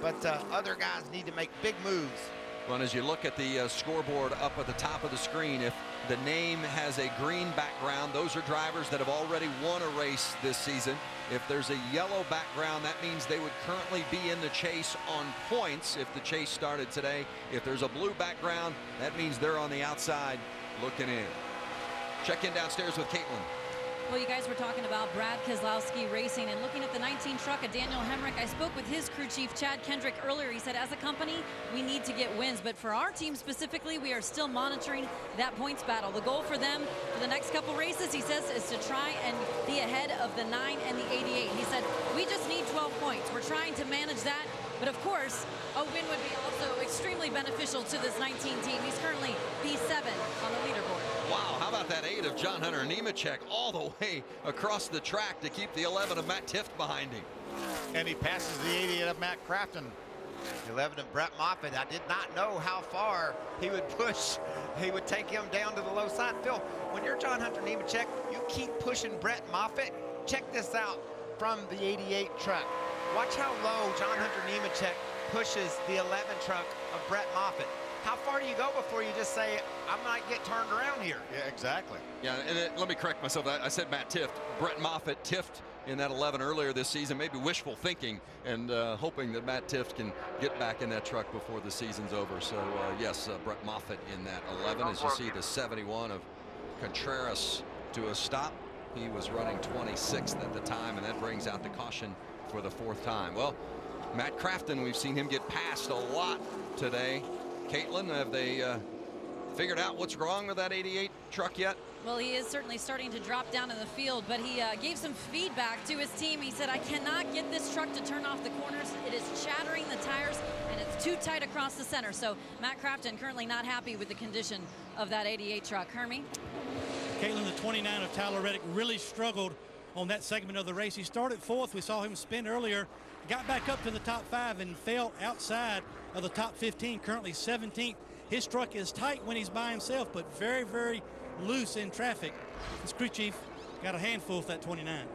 but other guys need to make big moves. Well, as you look at the scoreboard up at the top of the screen, if the name has a green background, those are drivers that have already won a race this season. If there's a yellow background, that means they would currently be in the chase on points if the chase started today. If there's a blue background, that means they're on the outside looking in. Check in downstairs with Caitlin. Well, you guys were talking about Brad Keselowski Racing and looking at the 19 truck of Daniel Hemrick. I spoke with his crew chief, Chad Kendrick, earlier. He said, as a company, we need to get wins. But for our team specifically, we are still monitoring that points battle. The goal for them for the next couple races, he says, is to try and be ahead of the 9 and the 88. He said, we just need 12 points. We're trying to manage that. But of course, a win would be also extremely beneficial to this 19 team. He's currently P7 on the leaderboard. Wow, how about that 8 of John Hunter Nemechek all the way across the track to keep the 11 of Matt Tifft behind him. And he passes the 88 of Matt Crafton. 11 of Brett Moffitt. I did not know how far he would push. He would take him down to the low side. Phil, when you're John Hunter Nemechek, you keep pushing Brett Moffitt. Check this out from the 88 truck. Watch how low John Hunter Nemechek pushes the 11 truck of Brett Moffitt. How far do you go before you just say, I might get turned around here? Yeah, exactly. Yeah, and let me correct myself. I said Matt Tifft. Brett Moffitt Tifft in that 11 earlier this season. Maybe wishful thinking and hoping that Matt Tifft can get back in that truck before the season's over. So, yes, Brett Moffitt in that 11. As you see, the 71 of Contreras to a stop. He was running 26th at the time, and that brings out the caution for the 4th time. Well, Matt Crafton, we've seen him get passed a lot today. Caitlin, have they figured out what's wrong with that 88 truck yet? Well, he is certainly starting to drop down in the field, but he gave some feedback to his team. He said, I cannot get this truck to turn off the corners. It is chattering the tires, and it's too tight across the center. So Matt Crafton currently not happy with the condition of that 88 truck. Hermie? Caitlin, the 29 of Tyler Reddick, really struggled on that segment of the race. He started 4th. We saw him spin earlier, got back up to the top 5 and fell outside of the top 15, currently 17th. His truck is tight when he's by himself, but very, very loose in traffic. His crew chief got a handful with that 29.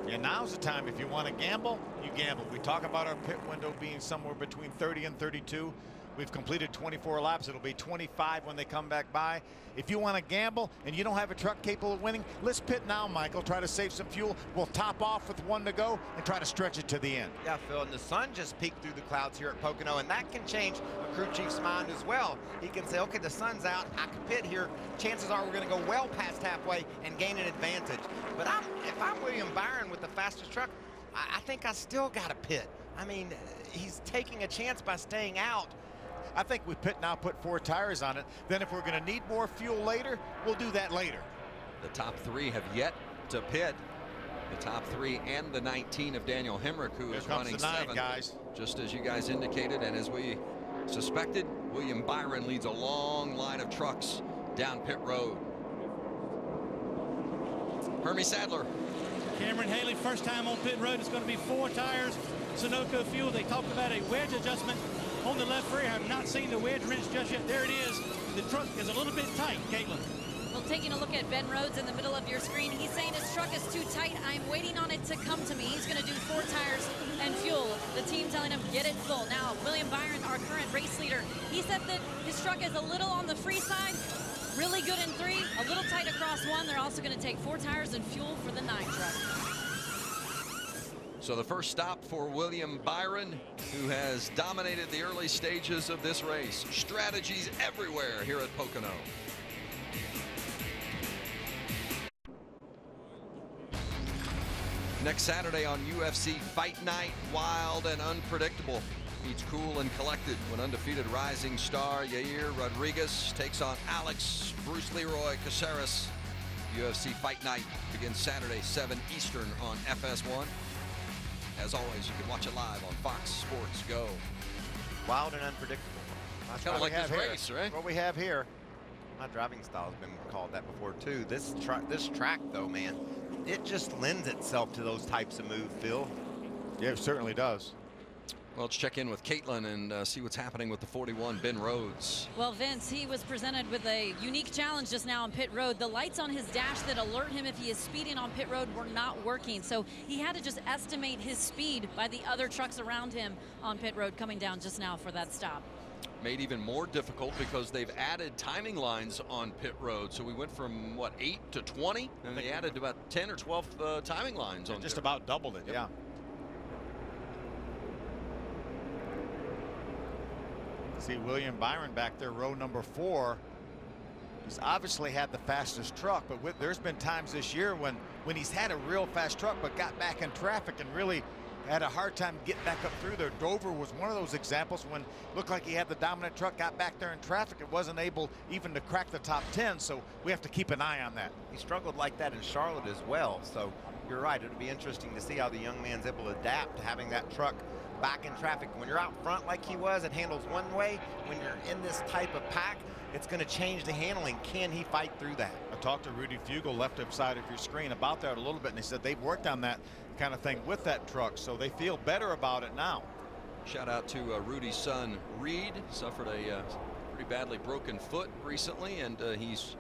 Yeah, now's the time. If you want to gamble, you gamble. We talk about our pit window being somewhere between 30 and 32. We've completed 24 laps. It'll be 25 when they come back by. If you want to gamble and you don't have a truck capable of winning, let's pit now, Michael. Try to save some fuel. We'll top off with 1 to go and try to stretch it to the end. Yeah, Phil, and the sun just peeked through the clouds here at Pocono, and that can change a crew chief's mind as well. He can say, okay, the sun's out, I can pit here. Chances are we're going to go well past halfway and gain an advantage. But if I'm William Byron with the fastest truck, I think I still got to pit. I mean, he's taking a chance by staying out. I think we pit now, put 4 tires on it. Then if we're going to need more fuel later, we'll do that later. The top 3 have yet to pit. The top 3 and the 19 of Daniel Hemrick, who is running 7th, guys. Just as you guys indicated, and as we suspected, William Byron leads a long line of trucks down pit road. Hermie Sadler. Cameron Haley, first time on pit road. It's going to be 4 tires, Sunoco fuel. They talked about a wedge adjustment on the left rear. I have not seen the wedge wrench just yet. There it is. The truck is a little bit tight, Caitlin. Well, taking a look at Ben Rhodes in the middle of your screen, he's saying his truck is too tight. I'm waiting on it to come to me. He's going to do 4 tires and fuel. The team telling him, get it full. Now, William Byron, our current race leader, he said that his truck is a little on the free side, really good in 3, a little tight across 1. They're also going to take 4 tires and fuel for the 9 truck. So the first stop for William Byron, who has dominated the early stages of this race. Strategies everywhere here at Pocono. Next Saturday on UFC Fight Night, wild and unpredictable. Meets cool and collected when undefeated rising star Yair Rodriguez takes on Alex Bruce Leroy Caceres. UFC Fight Night begins Saturday, 7 Eastern on FS1. As always, you can watch it live on Fox Sports Go. Wild and unpredictable. Kind of like this race, right? What we have here. My driving style has been called that before too. This track though, man, it just lends itself to those types of moves, Phil. Yeah, it certainly does. Well, let's check in with Caitlin and see what's happening with the 41, Ben Rhodes. Well, Vince, he was presented with a unique challenge just now on pit road. The lights on his dash that alert him if he is speeding on pit road were not working. So he had to just estimate his speed by the other trucks around him on pit road coming down just now for that stop. Made even more difficult because they've added timing lines on pit road. So we went from, what, 8 to 20? And they added about 10 or 12 timing lines on just about doubled it, yeah. See William Byron back there, row number 4. He's obviously had the fastest truck, but there's been times this year when he's had a real fast truck but got back in traffic and really had a hard time getting back up through there. Dover was one of those examples when it looked like he had the dominant truck, got back there in traffic, and wasn't able even to crack the top 10, so we have to keep an eye on that. He struggled like that in Charlotte as well, so you're right. It'll be interesting to see how the young man's able to adapt to having that truck back in traffic. When you're out front like he was, it handles one way. When you're in this type of pack, it's going to change the handling. Can he fight through that? I talked to Rudy Fugel, left side of your screen, about that a little bit, and he said they've worked on that kind of thing with that truck, so they feel better about it now. Shout out to Rudy's son, Reed. Suffered a pretty badly broken foot recently, and he's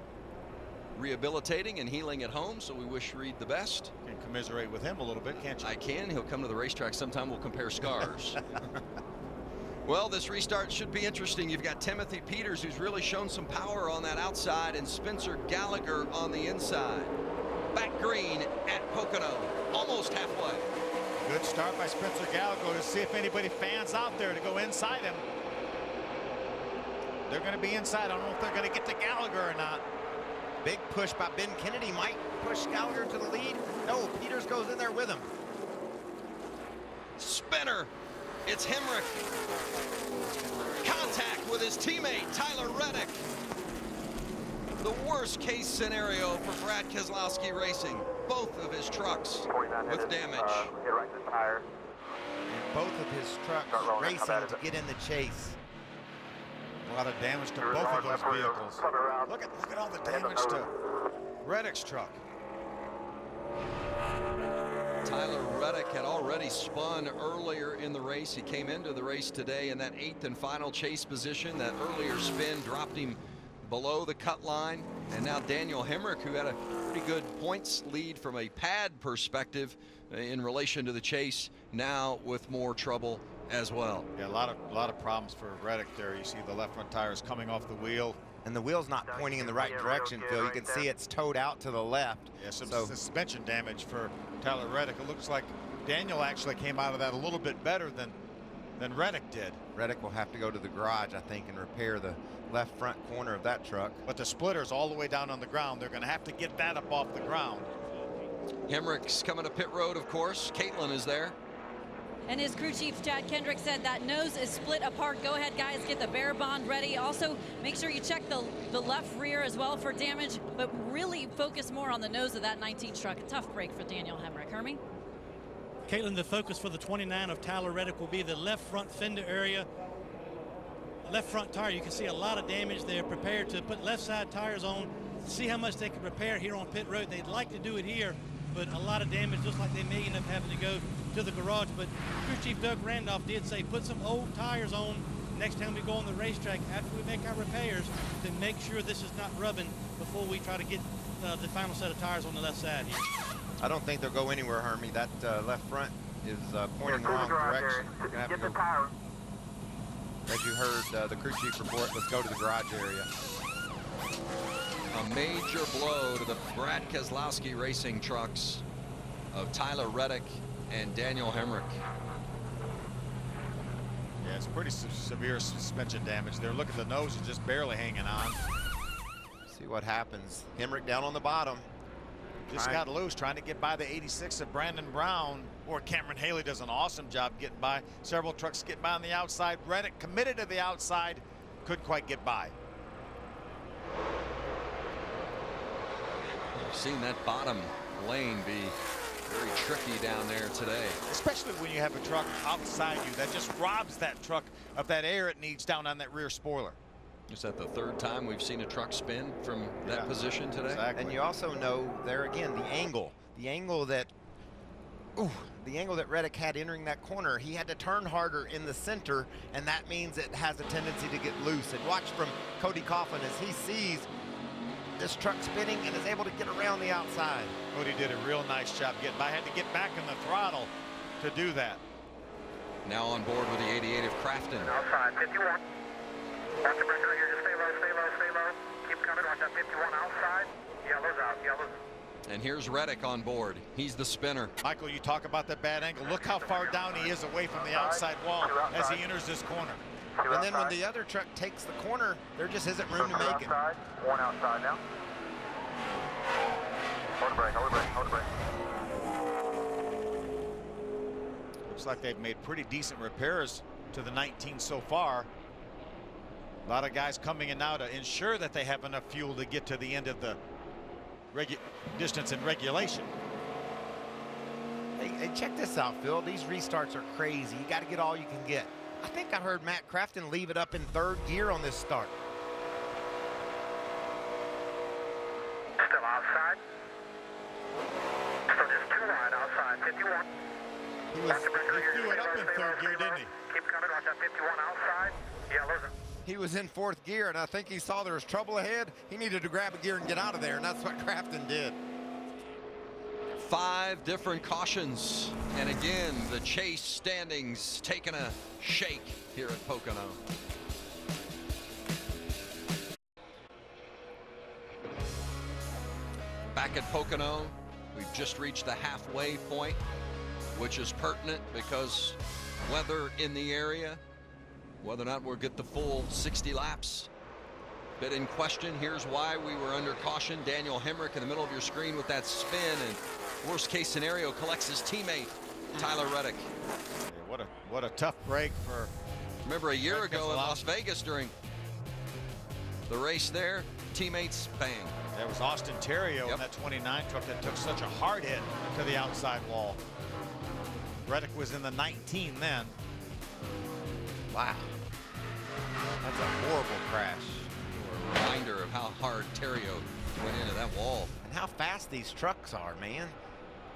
rehabilitating and healing at home, so we wish Reed the best. You can commiserate with him a little bit, can't you? I can. He'll come to the racetrack sometime. We'll compare scars. Well, this restart should be interesting. You've got Timothy Peters, who's really shown some power on that outside, and Spencer Gallagher on the inside. Back green at Pocono, almost halfway. Good start by Spencer Gallagher to see if anybody fans out there to go inside him. They're going to be inside. I don't know if they're going to get to Gallagher or not. Big push by Ben Kennedy might push Gallagher to the lead. No, Peters goes in there with him. Spinner. It's Hemrick. Contact with his teammate, Tyler Reddick. The worst case scenario for Brad Keselowski Racing. Both of his trucks with damage. And both of his trucks racing to get in the chase. A lot of damage to both of those vehicles. Look at all the damage to Reddick's truck. Tyler Reddick had already spun earlier in the race. He came into the race today in that 8th and final chase position. That earlier spin dropped him below the cut line. And now Daniel Hemrick, who had a pretty good points lead from a pad perspective in relation to the chase, now with more trouble as well. Yeah, a lot of problems for Reddick there. You see the left front tires coming off the wheel. And the wheel's not pointing in the right direction, Phil. You can see it's towed out to the left. Yeah, some suspension damage for Tyler Reddick. It looks like Daniel actually came out of that a little bit better than Reddick did. Reddick will have to go to the garage, I think, and repair the left front corner of that truck. But the splitter's all the way down on the ground. They're going to have to get that up off the ground. Hemrick's coming to pit road, of course. Caitlin is there. And his crew chief, Chad Kendrick, said that nose is split apart. Go ahead, guys, get the bear bond ready. Also, make sure you check the left rear as well for damage, but really focus more on the nose of that 19 truck. A tough break for Daniel Hemrick. Hermie? Caitlin, the focus for the 29 of Tyler Reddick will be the left front fender area. Left front tire, you can see a lot of damage. They're prepared to put left side tires on, see how much they can repair here on pit road. They'd like to do it here, but a lot of damage, just like they may end up having to go to the garage. But crew chief Doug Randolph did say put some old tires on next time we go on the racetrack after we make our repairs to make sure this is not rubbing before we try to get the final set of tires on the left side here. I don't think they'll go anywhere, Hermie. That left front is pointing the wrong direction. We're going to have to go. As you heard the crew chief report, let's go to the garage area. A major blow to the Brad Keselowski racing trucks of Tyler Reddick and Daniel Hemrick. Yeah, it's pretty severe suspension damage there. Look at the nose, is just barely hanging on. See what happens. Hemrick down on the bottom. Just got loose, trying to get by the 86 of Brandon Brown, or Cameron Haley does an awesome job getting by. Several trucks getting by on the outside. Reddick committed to the outside, couldn't quite get by. I've seen that bottom lane be very tricky down there today. Especially when you have a truck outside you that just robs that truck of that air it needs down on that rear spoiler. Is that the third time we've seen a truck spin from that position today? Exactly. And you also know there again the angle that Reddick had entering that corner. He had to turn harder in the center, and that means it has a tendency to get loose. And watch from Cody Coughlin as he sees this truck spinning and is able to get around the outside. Cody did a real nice job getting by. Had to get back in the throttle to do that. Now on board with the 88 of Crafton. Outside, 51. Watch the breaker here, just stay low, stay low, stay low. Keep coming, watch that 51 outside. Yellow's out, yellow's. And here's Reddick on board. He's the spinner. Michael, you talk about that bad angle. Look how far down he is away from the outside wall as he enters this corner. And then when the other truck takes the corner, there just isn't room to make it. One outside now. Hold the brake, hold the brake, hold the brake. Looks like they've made pretty decent repairs to the 19 so far. A lot of guys coming in now to ensure that they have enough fuel to get to the end of the distance in regulation. Hey, check this out, Phil. These restarts are crazy. You got to get all you can get. I think I heard Matt Crafton leave it up in third gear on this start. Still outside. So just two wide outside, 51. He threw it up in third gear, didn't he? Keep coming, watch that 51 outside. Yellow's. He was in fourth gear, and I think he saw there was trouble ahead. He needed to grab a gear and get out of there, and that's what Crafton did. 5 different cautions. And again, the chase standings taking a shake here at Pocono. Back at Pocono, we've just reached the halfway point, which is pertinent because weather in the area, whether or not we'll get the full 60 laps, bit in question. Here's why we were under caution. Daniel Hemrick in the middle of your screen with that spin, and worst case scenario collects his teammate, Tyler Reddick. Yeah, what a tough break for. Remember a year ago in Las Vegas during the race there, teammates bang. That was Austin Terrio in that 29 truck that took such a hard hit to the outside wall. Reddick was in the 19 then. Wow. That's a horrible crash. A reminder of how hard Terrio went into that wall. And how fast these trucks are, man.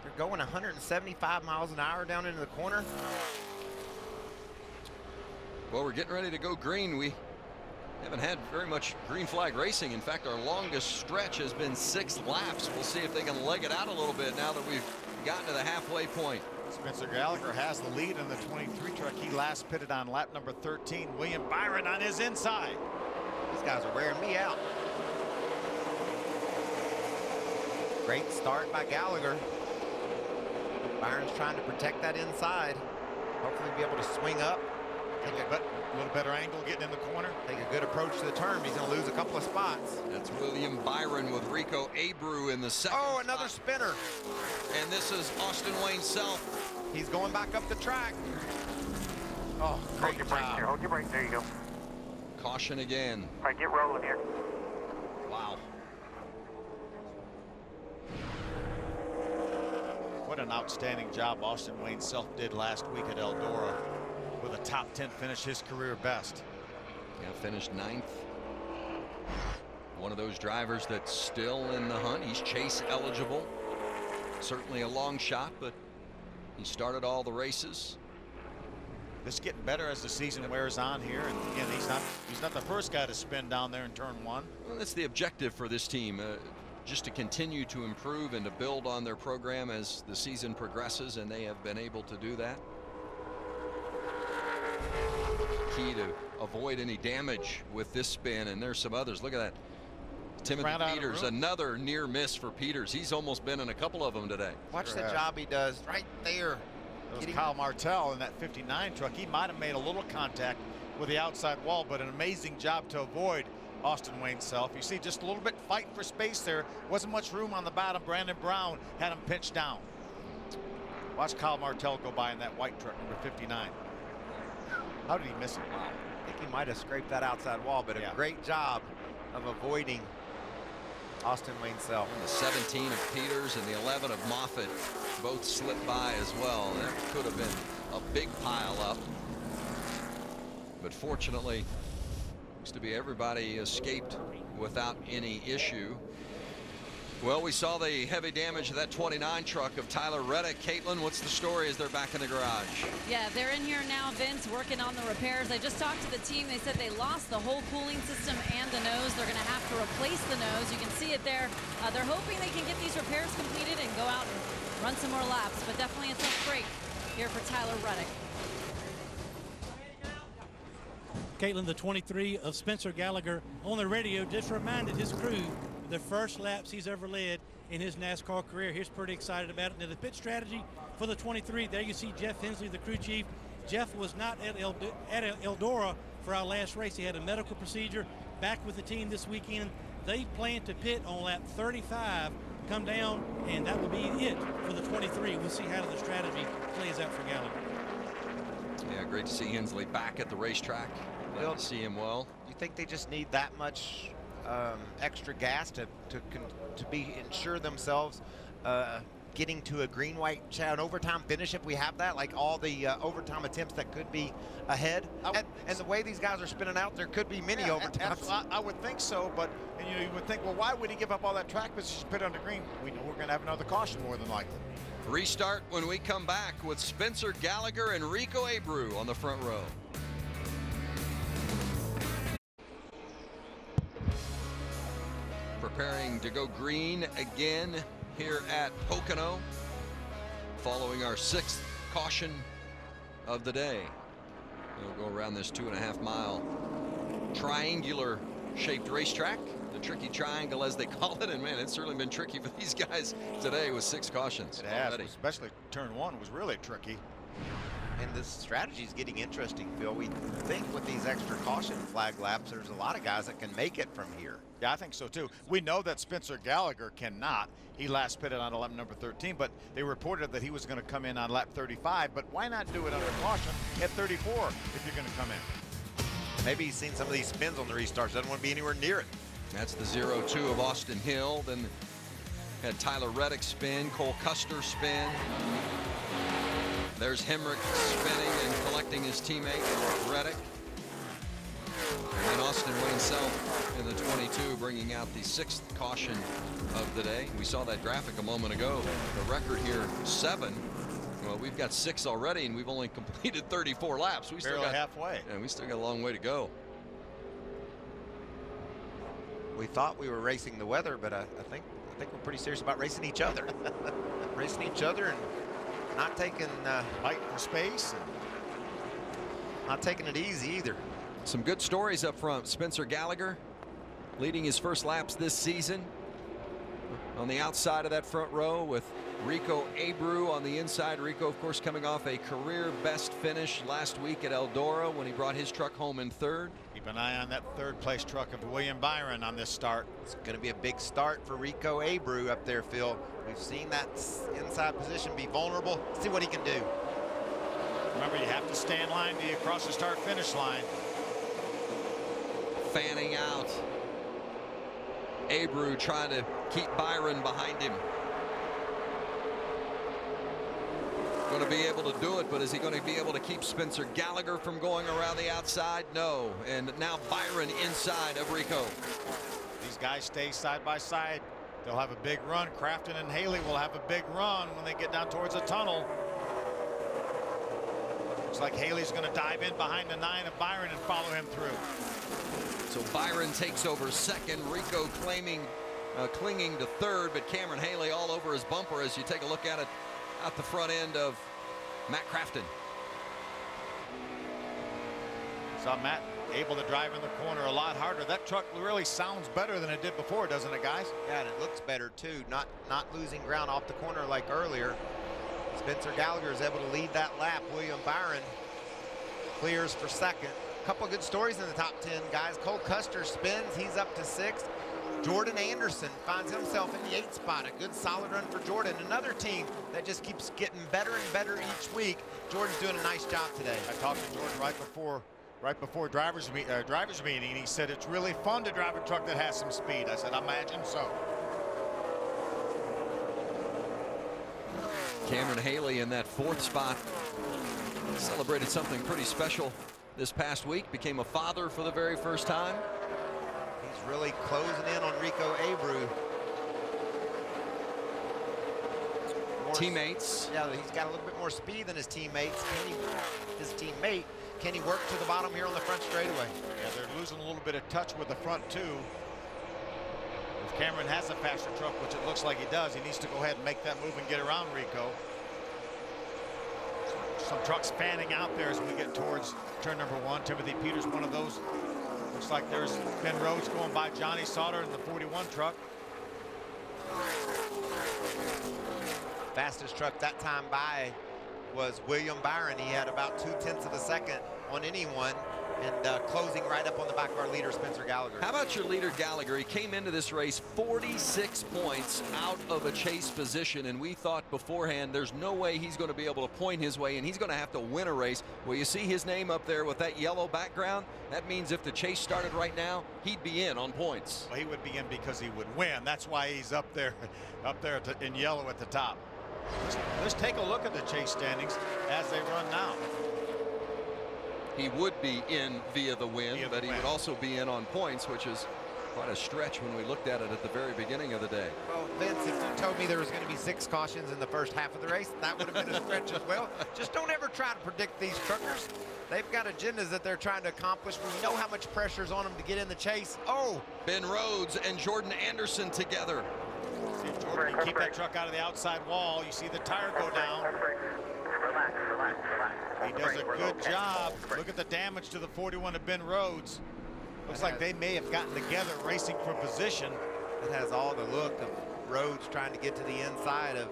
They're going 175 miles an hour down into the corner. Well, we're getting ready to go green. We haven't had very much green flag racing. In fact, our longest stretch has been 6 laps. We'll see if they can leg it out a little bit now that we've gotten to the halfway point. Spencer Gallagher has the lead in the 23 truck. He last pitted on lap number 13. William Byron on his inside. These guys are wearing me out. Great start by Gallagher. Byron's trying to protect that inside. Hopefully be able to swing up. Take A little better angle getting in the corner. Take a good approach to the turn. He's going to lose a couple of spots. That's William Byron with Rico Abreu in the second. Oh, another spinner. And this is Austin Wayne Self. He's going back up the track. Oh, Hold your brakes here. Hold your brakes. There you go. Caution again. All right, get rolling here. Wow. What an outstanding job Austin Wayne Self did last week at Eldora with a top 10 finish, his career best. Yeah, finished 9th. One of those drivers that's still in the hunt. He's chase eligible. Certainly a long shot, but he started all the races. This is getting better as the season wears on here. And again, he's not the first guy to spin down there in turn 1. Well, that's the objective for this team. Just to continue to improve and to build on their program as the season progresses, and they have been able to do that. Key to avoid any damage with this spin, and there's some others. Look at that. Timothy Peters, another near miss for Peters. He's almost been in a couple of them today. Watch the job he does right there. That was Kyle Martell in that 59 truck. He might have made a little contact with the outside wall, but an amazing job to avoid Austin Wayne Self. You see just a little bit fighting for space there. Wasn't much room on the bottom. Brandon Brown had him pinched down. Watch Kyle Martell go by in that white truck, number 59. How did he miss it? Wow. I think he might have scraped that outside wall, but a great job of avoiding Austin Wayne Self. The 17 of Peters and the 11 of Moffitt both slipped by as well. That could have been a big pile up. But fortunately, looks to be everybody escaped without any issue. Well, we saw the heavy damage of that 29 truck of Tyler Reddick. Caitlin, what's the story as they're back in the garage? Yeah, they're in here now, Vince, working on the repairs. I just talked to the team. They said they lost the whole cooling system and the nose. They're going to have to replace the nose. You can see it there. They're hoping they can get these repairs completed and go out and run some more laps. But definitely a tough break here for Tyler Reddick. Caitlin, the 23 of Spencer Gallagher, on the radio just reminded his crew the first laps he's ever led in his NASCAR career. He's pretty excited about it. Now, the pit strategy for the 23, there you see Jeff Hensley, the crew chief. Jeff was not at Eldora for our last race. He had a medical procedure. Back with the team this weekend. They plan to pit on lap 35, come down, and that will be it for the 23. We'll see how the strategy plays out for Gallagher. Yeah, great to see Hensley back at the racetrack. Glad to see him well. You think they just need that much extra gas to ensure themselves getting to a green-white an overtime finish if we have that, like all the overtime attempts that could be ahead? And the way these guys are spinning out, there could be many overtimes. I would think so, but you would think, well, why would he give up all that track position, put on the green? We know we're going to have another caution more than likely. Restart when we come back with Spencer Gallagher and Rico Abreu on the front row. Preparing to go green again here at Pocono, following our 6th caution of the day. We'll go around this 2.5 mile triangular shaped racetrack, the tricky triangle as they call it, and man, it's certainly been tricky for these guys today with 6 cautions. It has, especially turn 1 was really tricky. And this strategy is getting interesting, Phil. We think with these extra caution flag laps, there's a lot of guys that can make it from here. Yeah, I think so too. We know that Spencer Gallagher cannot. He last pitted on lap number 13, but they reported that he was going to come in on lap 35. But why not do it under caution at 34 if you're going to come in? Maybe he's seen some of these spins on the restarts. Doesn't want to be anywhere near it. That's the 0-2 of Austin Hill. Then had Tyler Reddick spin, Cole Custer spin. There's Hemrick spinning and collecting his teammate, Reddick. And then Austin Wayne Self in the 22, bringing out the 6th caution of the day. We saw that graphic a moment ago. The record here, 7. Well, we've got 6 already, and we've only completed 34 laps. We still got halfway. And we still got a long way to go. We thought we were racing the weather, but I think we're pretty serious about racing each other. Racing each other and not taking fight for space. And not taking it easy either. Some good stories up front. Spencer Gallagher leading his first laps this season on the outside of that front row with Rico Abreu on the inside. Rico, of course, coming off a career best finish last week at Eldora when he brought his truck home in 3rd. Keep an eye on that 3rd place truck of William Byron on this start. It's going to be a big start for Rico Abreu up there, Phil. We've seen that inside position be vulnerable. See what he can do. Remember, you have to stay in line till you cross the start-finish line. Fanning out. Abreu trying to keep Byron behind him. Going to be able to do it, but is he going to be able to keep Spencer Gallagher from going around the outside? No. And now Byron inside of Rico. These guys stay side by side. They'll have a big run. Crafton and Haley will have a big run when they get down towards the tunnel. Looks like Haley's going to dive in behind the 9 of Byron and follow him through. So Byron takes over 2nd. Rico clinging to 3rd, but Cameron Haley all over his bumper as you take a look at it at the front end of Matt Crafton. Saw Matt able to drive in the corner a lot harder. That truck really sounds better than it did before, doesn't it, guys? Yeah, and it looks better too. Not losing ground off the corner like earlier. Spencer Gallagher is able to lead that lap. William Byron clears for 2nd. A couple good stories in the top 10, guys. Cole Custer spins. He's up to 6th. Jordan Anderson finds himself in the 8th spot. A good solid run for Jordan. Another team that just keeps getting better and better each week. Jordan's doing a nice job today. I talked to Jordan right before drivers meeting, and he said it's really fun to drive a truck that has some speed. I said, I imagine so. Cameron Haley in that 4th spot celebrated something pretty special this past week. Became a father for the very first time. He's really closing in on Rico Abreu. Teammates. Yeah, he's got a little bit more speed than his teammates. Can he work to the bottom here on the front straightaway? Yeah, they're losing a little bit of touch with the front too. If Cameron has a faster truck, which it looks like he does, he needs to go ahead and make that move and get around Rico. Some trucks fanning out there as we get towards turn number 1. Timothy Peters, one of those. Looks like there's Ben Rhodes going by Johnny Sauter in the 41 truck. Fastest truck that time by was William Byron. He had about 0.2 of a second on anyone, and closing right up on the back of our leader, Spencer Gallagher. How about your leader, Gallagher? He came into this race 46 points out of a chase position, and we thought beforehand there's no way he's going to be able to point his way, and he's going to have to win a race. Well, you see his name up there with that yellow background? That means if the chase started right now, he'd be in on points. Well, he would be in because he would win. That's why he's up there in yellow at the top. Let's take a look at the chase standings as they run now. He would be in via the win, but he would also be in on points, which is quite a stretch when we looked at it at the very beginning of the day. Well, Vince, if you told me there was going to be 6 cautions in the first half of the race, that would have been a stretch as well. Just don't ever try to predict these truckers. They've got agendas that they're trying to accomplish. We know how much pressure's on them to get in the chase. Oh! Ben Rhodes and Jordan Anderson together. See if Jordan can keep that truck out of the outside wall. You see the tire go down. He does a good job. Look at the damage to the 41 of Ben Rhodes. Looks like they may have gotten together racing for position. It has all the look of Rhodes trying to get to the inside of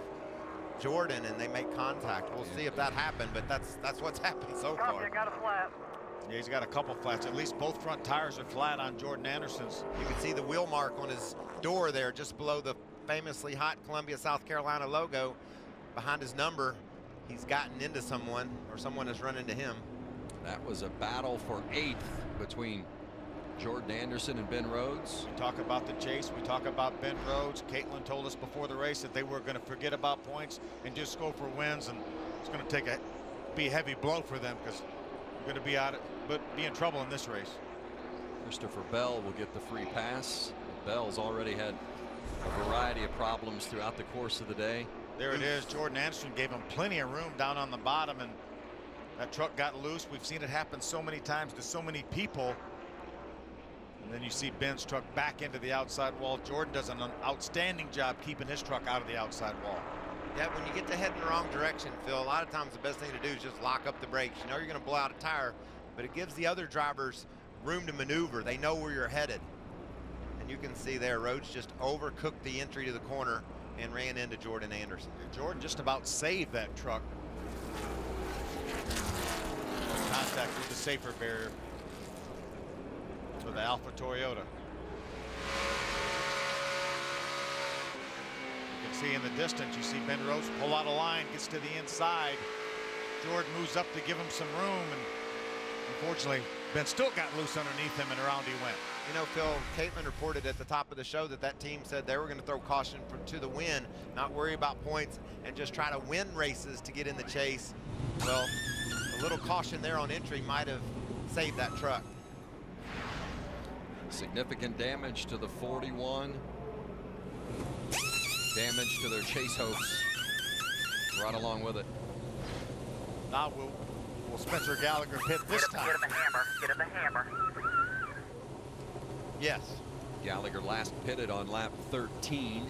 Jordan, and they make contact. We'll see if that happened, but that's what's happened so far. Got a flat. Yeah, he's got a couple flats. At least both front tires are flat on Jordan Anderson's. You can see the wheel mark on his door there, just below the famously hot Columbia, South Carolina logo. Behind his number, he's gotten into someone, or someone has run into him. That was a battle for 8th between Jordan Anderson and Ben Rhodes. We talk about the chase. We talk about Ben Rhodes. Caitlin told us before the race that they were going to forget about points and just go for wins, and it's going to be a heavy blow for them because they're going to be in trouble in this race. Christopher Bell will get the free pass. Bell's already had a variety of problems throughout the course of the day. There it is. Jordan Anderson gave him plenty of room down on the bottom, and that truck got loose. We've seen it happen so many times to so many people. And then you see Ben's truck back into the outside wall. Jordan does an outstanding job keeping his truck out of the outside wall. Yeah, when you get to head in the wrong direction, Phil, a lot of times the best thing to do is just lock up the brakes. You know you're going to blow out a tire, but it gives the other drivers room to maneuver. They know where you're headed. And you can see there, Rhodes just overcooked the entry to the corner and ran into Jordan Anderson. Jordan just about saved that truck. Contact with the safer barrier for the Alpha Toyota. You can see in the distance, you see Ben Rhodes pull out a line, gets to the inside. Jordan moves up to give him some room, and unfortunately, Ben still got loose underneath him, and around he went. You know, Phil, Caitman reported at the top of the show that team said they were going to throw caution to the wind, not worry about points, and just try to win races to get in the chase. Well, a little caution there on entry might have saved that truck. Significant damage to the 41. Damage to their chase hopes. Right along with it. Now will Spencer Gallagher pit this time? Get him a hammer. Get him a hammer. Yes. Gallagher last pitted on lap 13.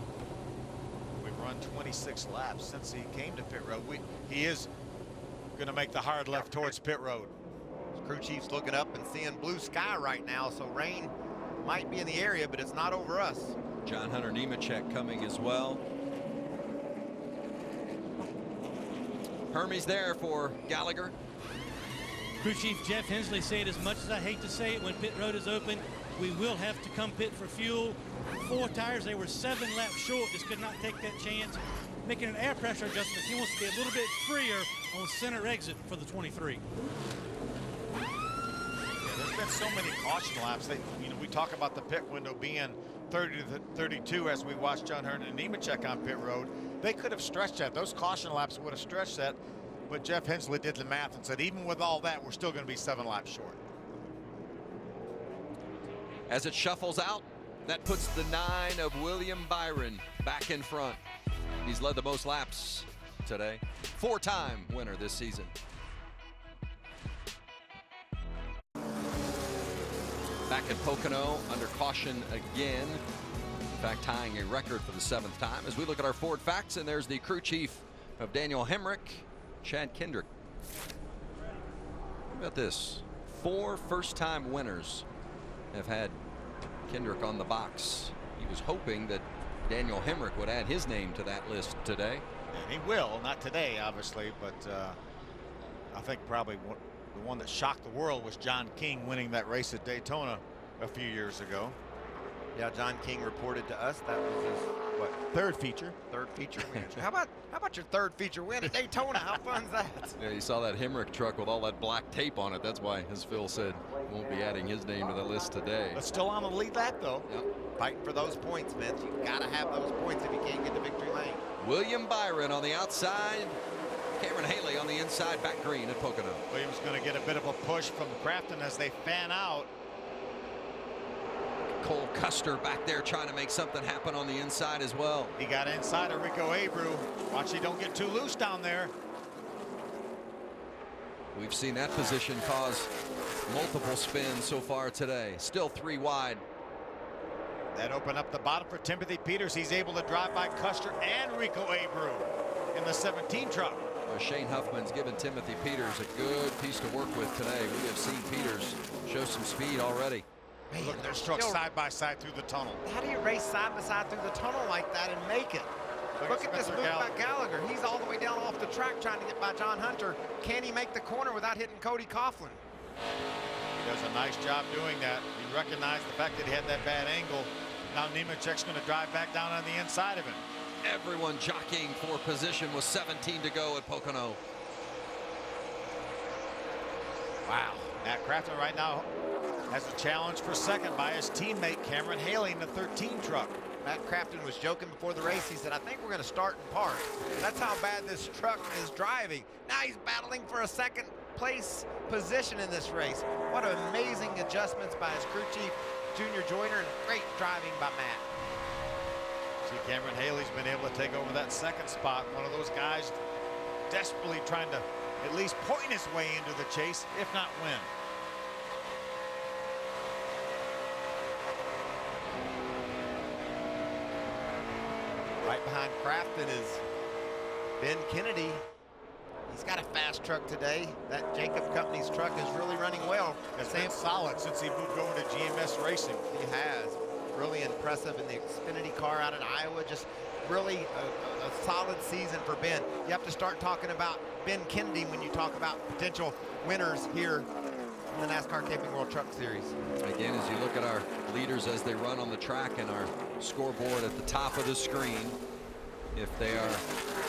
We've run 26 laps since he came to pit road. He is going to make the hard left towards pit road. Crew chief's looking up and seeing blue sky right now, so rain might be in the area, but it's not over us. John Hunter Nemechek coming as well. Hermes there for Gallagher. Crew Chief Jeff Hensley said, as much as I hate to say it, when pit road is open, we will have to come pit for fuel. 4 tires, they were 7 laps short, just could not take that chance. Making an air pressure adjustment. He wants to be a little bit freer on center exit for the 23. Yeah, there's been so many caution laps. We talk about the pit window being 30 to 32 as we watch John Hunter and Nemechek on pit road. They could have stretched that. Those caution laps would have stretched that. But Jeff Hensley did the math and said, even with all that, we're still going to be 7 laps short. As it shuffles out, that puts the 9 of William Byron back in front. He's led the most laps today. 4-time winner this season. Back at Pocono, under caution again. In fact, tying a record for the 7th time. As we look at our Ford facts, and there's the crew chief of Daniel Hemrick, Chad Kendrick. How about this? 4 first-time winners have had Kendrick on the box. He was hoping that Daniel Hemrick would add his name to that list today. And he will, not today, obviously, but I think probably the one that shocked the world was John King winning that race at Daytona a few years ago. Yeah, John King reported to us that was his, what? Third feature win. How about your 3rd feature win at Daytona? How fun's that? Yeah, you saw that Hemrick truck with all that black tape on it. That's why, as Phil said, won't be adding his name to the list today. But still on the lead lap, though. Yep. Fighting for those points, Vince. You've got to have those points if you can't get to victory lane. William Byron on the outside. Cameron Haley on the inside, back green at Pocono. Williams going to get a bit of a push from Crafton as they fan out. Cole Custer back there trying to make something happen on the inside as well. He got inside of Rico Abreu. Watch he don't get too loose down there. We've seen that position cause multiple spins so far today. Still 3 wide. That opened up the bottom for Timothy Peters. He's able to drive by Custer and Rico Abreu in the 17 truck. Shane Huffman's given Timothy Peters a good piece to work with today. We have seen Peters show some speed already. Man, look at their trucks side by side through the tunnel. How do you race side by side through the tunnel like that and make it? Look at this move by Gallagher. He's all the way down off the track trying to get by John Hunter. Can he make the corner without hitting Cody Coughlin? He does a nice job doing that. He recognized the fact that he had that bad angle. Now Nemechek's going to drive back down on the inside of him. Everyone jockeying for position with 17 to go at Pocono. Wow. Matt Crafton right now has a challenge for second by his teammate Cameron Haley in the 13 truck. Matt Crafton was joking before the race. He said, I think we're going to start in park. That's how bad this truck is driving. Now he's battling for a second place position in this race. What amazing adjustments by his crew chief, Junior Joyner, and great driving by Matt. See, Cameron Haley's been able to take over that second spot. One of those guys desperately trying to at least point his way into the chase, if not win. Right behind Crafton is Ben Kennedy. He's got a fast truck today. That Jacob Company's truck is really running well. It's been solid since he moved over to GMS Racing. He has. Really impressive in the Xfinity car out in Iowa. Just really a solid season for Ben. You have to start talking about Ben Kennedy when you talk about potential winners here in the NASCAR Camping World Truck Series. Again, as you look at our leaders as they run on the track and our scoreboard at the top of the screen, if they are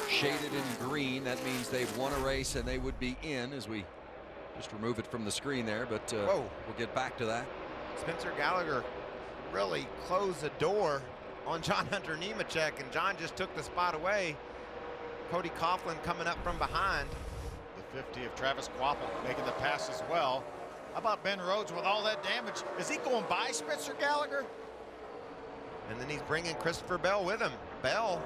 shaded in green, that means they've won a race and they would be in, as we just remove it from the screen there, but we'll get back to that. Spencer Gallagher really closed the door on John Hunter Nemechek, and John just took the spot away. Cody Coughlin coming up from behind. The 50 of Travis Quapple making the pass as well. How about Ben Rhodes with all that damage? Is he going by Spencer Gallagher? And then he's bringing Christopher Bell with him. Bell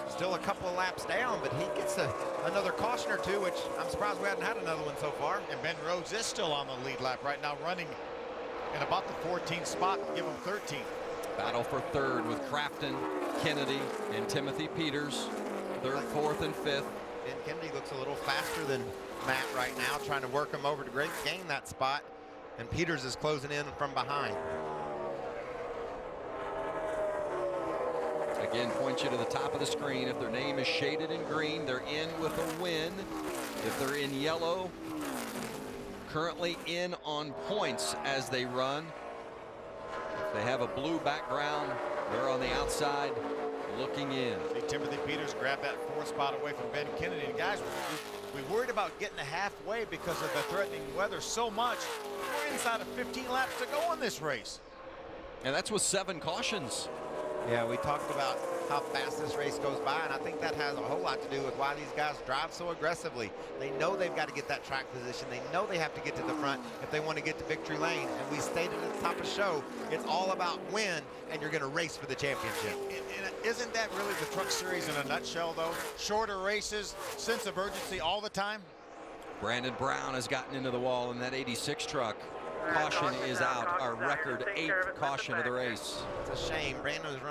still a couple of laps down, but he gets another caution or two, which I'm surprised we hadn't had another one so far. And Ben Rhodes is still on the lead lap right now, running in about the 14th spot, give him 13th. Battle for third with Crafton, Kennedy, and Timothy Peters. Third, fourth, and fifth. Ben Kennedy looks a little faster than Matt right now, trying to work him over to gain that spot. And Peters is closing in from behind. Again, point you to the top of the screen. If their name is shaded in green, they're in with a win. If they're in yellow, currently in on points as they run. If they have a blue background, they're on the outside looking in. See, Timothy Peters grabbed that fourth spot away from Ben Kennedy. And guys, we worried about getting to halfway because of the threatening weather so much. We're inside of 15 laps to go in this race. And that's with 7 cautions. Yeah, we talked about how fast this race goes by, and I think that has a whole lot to do with why these guys drive so aggressively. They know they've got to get that track position. They know they have to get to the front if they want to get to victory lane. And we stated at the top of the show, it's all about win, and you're going to race for the championship. And isn't that really the Truck Series in a nutshell, though? Shorter races, sense of urgency all the time. Brandon Brown has gotten into the wall in that 86 truck. Caution is out, our record 8th caution of the race. It's a shame. Brandon was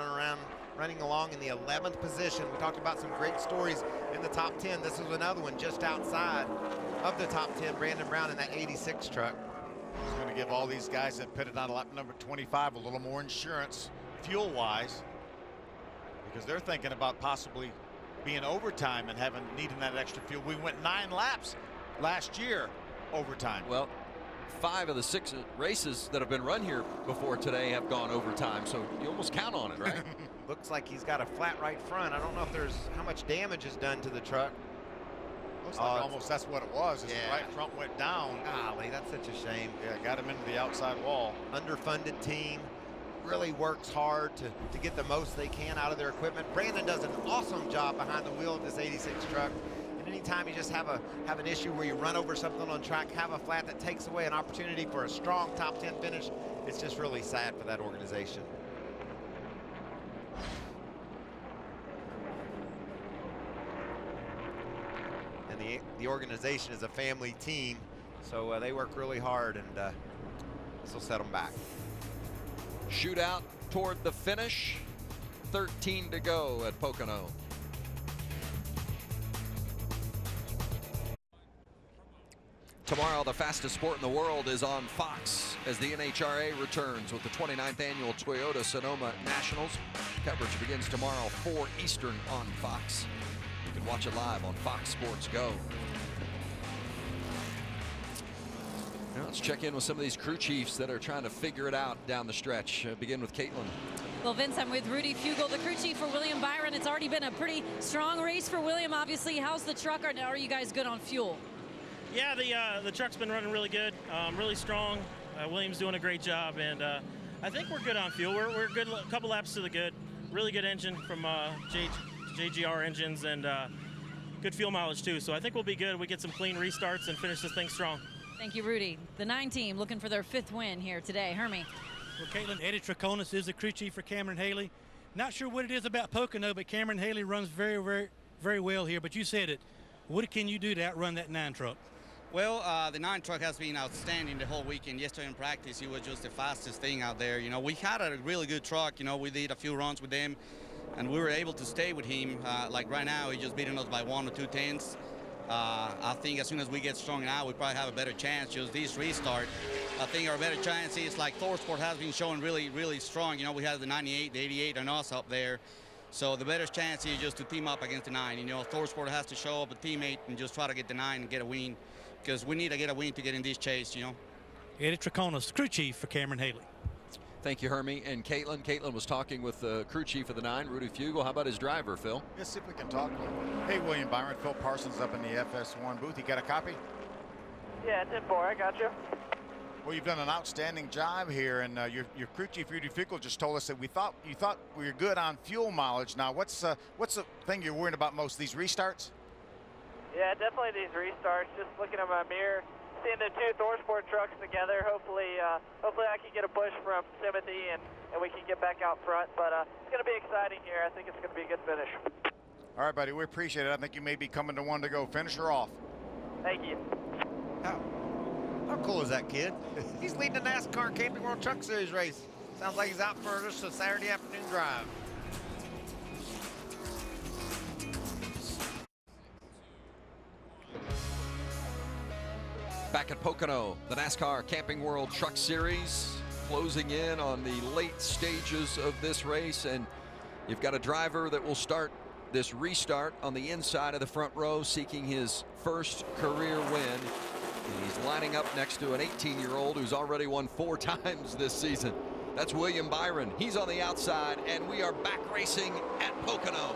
running along in the 11th position. We talked about some great stories in the top 10. This is another one just outside of the top 10. Brandon Brown in that 86 truck. He's going to give all these guys that pitted on lap number 25 a little more insurance, fuel-wise, because they're thinking about possibly being overtime and needing that extra fuel. We went 9 laps last year overtime. Well, 5 of the 6 races that have been run here before today have gone overtime, so you almost count on it, right? Looks like he's got a flat right front. I don't know if there's how much damage is done to the truck. Looks like almost that's what it was. His right front went down. Golly, that's such a shame. Yeah, got him into the outside wall. Underfunded team, really works hard to get the most they can out of their equipment. Brandon does an awesome job behind the wheel of this 86 truck. And anytime you just have an issue where you run over something on track, have a flat that takes away an opportunity for a strong top 10 finish, it's just really sad for that organization. And the organization is a family team, so they work really hard, and this will set them back. Shootout toward the finish. 13 to go at Pocono. Tomorrow, the fastest sport in the world is on Fox as the NHRA returns with the 29th annual Toyota Sonoma Nationals. Coverage begins tomorrow, 4 Eastern on Fox. You can watch it live on Fox Sports Go. Now let's check in with some of these crew chiefs that are trying to figure it out down the stretch. Begin with Caitlin. Well, Vince, I'm with Rudy Fugel, the crew chief for William Byron. It's already been a pretty strong race for William, obviously. How's the truck? Are you guys good on fuel? Yeah, the truck's been running really good, really strong. William's doing a great job, and I think we're good on fuel. We're good, a couple laps to the good. Really good engine from JGR engines, and good fuel mileage too. So I think we'll be good. We get some clean restarts and finish this thing strong. Thank you, Rudy. The 9 team looking for their 5th win here today. Hermie. Well, Caitlin, Eddie Traconis is the crew chief for Cameron Haley. Not sure what it is about Pocono, but Cameron Haley runs very, very, very well here. But you said it. What can you do to outrun that 9 truck? Well, the 9 truck has been outstanding the whole weekend. Yesterday in practice, it was just the fastest thing out there. You know, we had a really good truck. You know, we did a few runs with them, and we were able to stay with him. Like right now, he's just beating us by 1 or 2 tenths. I think as soon as we get strong out, we probably have a better chance. Just this restart, I think our better chance is like ThorSport has been showing really, really strong. You know, we have the 98, the 88, and us up there. So the better chance is just to team up against the 9. You know, ThorSport has to show up a teammate and just try to get the 9 and get a win, because we need to get a win to get in this chase, you know. Eddie Traconis, crew chief for Cameron Haley. Thank you, Hermie. And Caitlin. Caitlin was talking with the crew chief of the 9, Rudy Fugle. How about his driver, Phil? Let's see if we can talk to him. Hey, William Byron. Phil Parsons up in the FS1 booth. You got a copy? Yeah, 10-4. I got you. Well, you've done an outstanding job here, and your crew chief Rudy Fugle just told us that you thought we were good on fuel mileage. Now, what's the thing you're worried about most? These restarts? Yeah, definitely these restarts. Just looking at my mirror, seeing the 2 ThorSport trucks together. Hopefully I can get a push from Timothy and we can get back out front. But it's going to be exciting here. I think it's going to be a good finish. All right, buddy. We appreciate it. I think you may be coming to 1 to go. Finish her off. Thank you. How cool is that kid? He's leading the NASCAR Camping World Truck Series race. Sounds like he's out for just a Saturday afternoon drive. Back at Pocono, the NASCAR Camping World Truck Series closing in on the late stages of this race, and you've got a driver that will start this restart on the inside of the front row, seeking his first career win. And he's lining up next to an 18-year-old who's already won 4 times this season. That's William Byron. He's on the outside, and we are back racing at Pocono.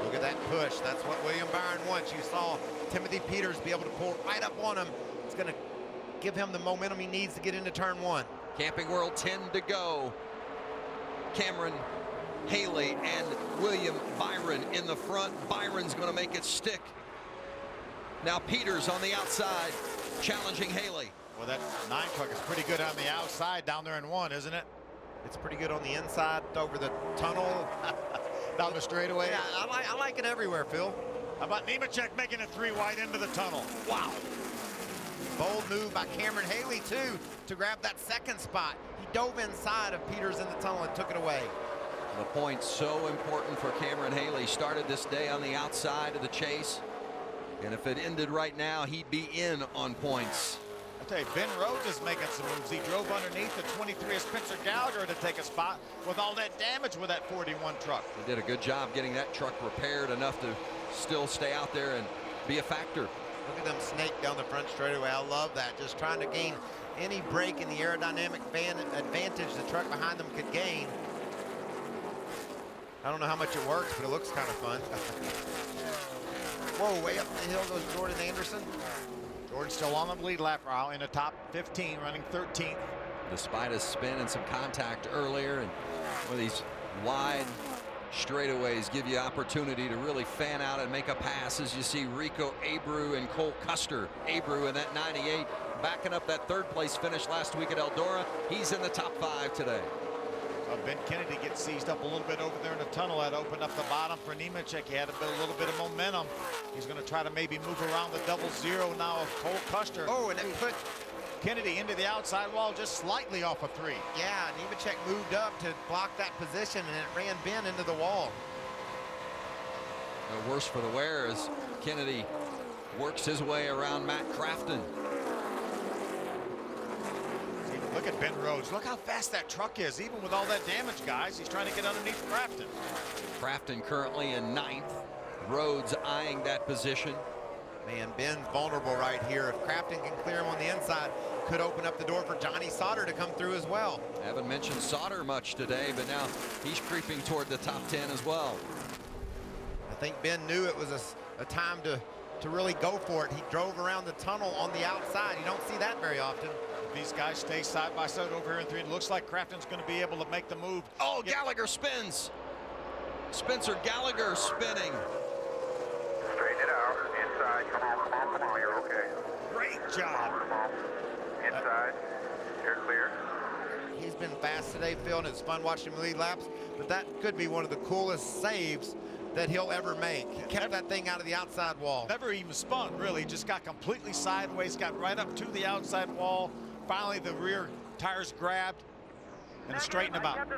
Look at that push. That's what William Byron wants. You saw Timothy Peters be able to pull right up on him. It's going to give him the momentum he needs to get into turn 1. Camping World 10 to go. Cameron Haley and William Byron in the front. Byron's going to make it stick. Now Peters on the outside, challenging Haley. Well, that 9 truck is pretty good on the outside down there in 1, isn't it? It's pretty good on the inside, over the tunnel. Down the straightaway. Yeah, I like it everywhere, Phil. How about Nemechek making it 3 wide into the tunnel? Wow. Bold move by Cameron Haley, too, to grab that 2nd spot. He dove inside of Peters in the tunnel and took it away. The point so important for Cameron Haley. Started this day on the outside of the chase. And if it ended right now, he'd be in on points. I tell you, Ben Rhodes is making some moves. He drove underneath the 23 of Spencer Gallagher to take a spot with all that damage with that 41 truck. He did a good job getting that truck repaired enough to still stay out there and be a factor. Look at them snake down the front straightaway. I love that. Just trying to gain any break in the aerodynamic advantage the truck behind them could gain. I don't know how much it works, but it looks kind of fun. Whoa, way up the hill goes Jordan Anderson. Jordan's still on the lead lap route in the top 15, running 13th. Despite a spin and some contact earlier, and one of these wide straightaways give you opportunity to really fan out and make a pass, as you see Rico Abreu and Cole Custer. Abreu in that 98, backing up that 3rd place finish last week at Eldora. He's in the top 5 today. Ben Kennedy gets seized up a little bit over there in the tunnel. That opened up the bottom for Nemechek. He had a little bit of momentum. He's going to try to maybe move around the 00 now of Cole Custer. Oh, and it put Kennedy into the outside wall just slightly off a 3. Yeah, Nemechek moved up to block that position, and it ran Ben into the wall. No worse for the wear as Kennedy works his way around Matt Crafton. Look at Ben Rhodes. Look how fast that truck is, even with all that damage, guys. He's trying to get underneath Crafton. Crafton currently in 9th. Rhodes eyeing that position. Man, Ben's vulnerable right here. If Crafton can clear him on the inside, could open up the door for Johnny Sauter to come through as well. Haven't mentioned Sauter much today, but now he's creeping toward the top 10 as well. I think Ben knew it was a time to really go for it. He drove around the tunnel on the outside. You don't see that very often. These guys stay side by side over here in 3. It looks like Crafton's going to be able to make the move. Oh, Gallagher spins. Spencer Gallagher spinning. Straight inside. Come on, you're okay. Great job. Inside, you're clear. He's been fast today, Phil, and it's fun watching him lead laps, but that could be one of the coolest saves that he'll ever make. He kept that thing out of the outside wall. Never even spun, really. Just got completely sideways, got right up to the outside wall. Finally, the rear tires grabbed and straightened him out.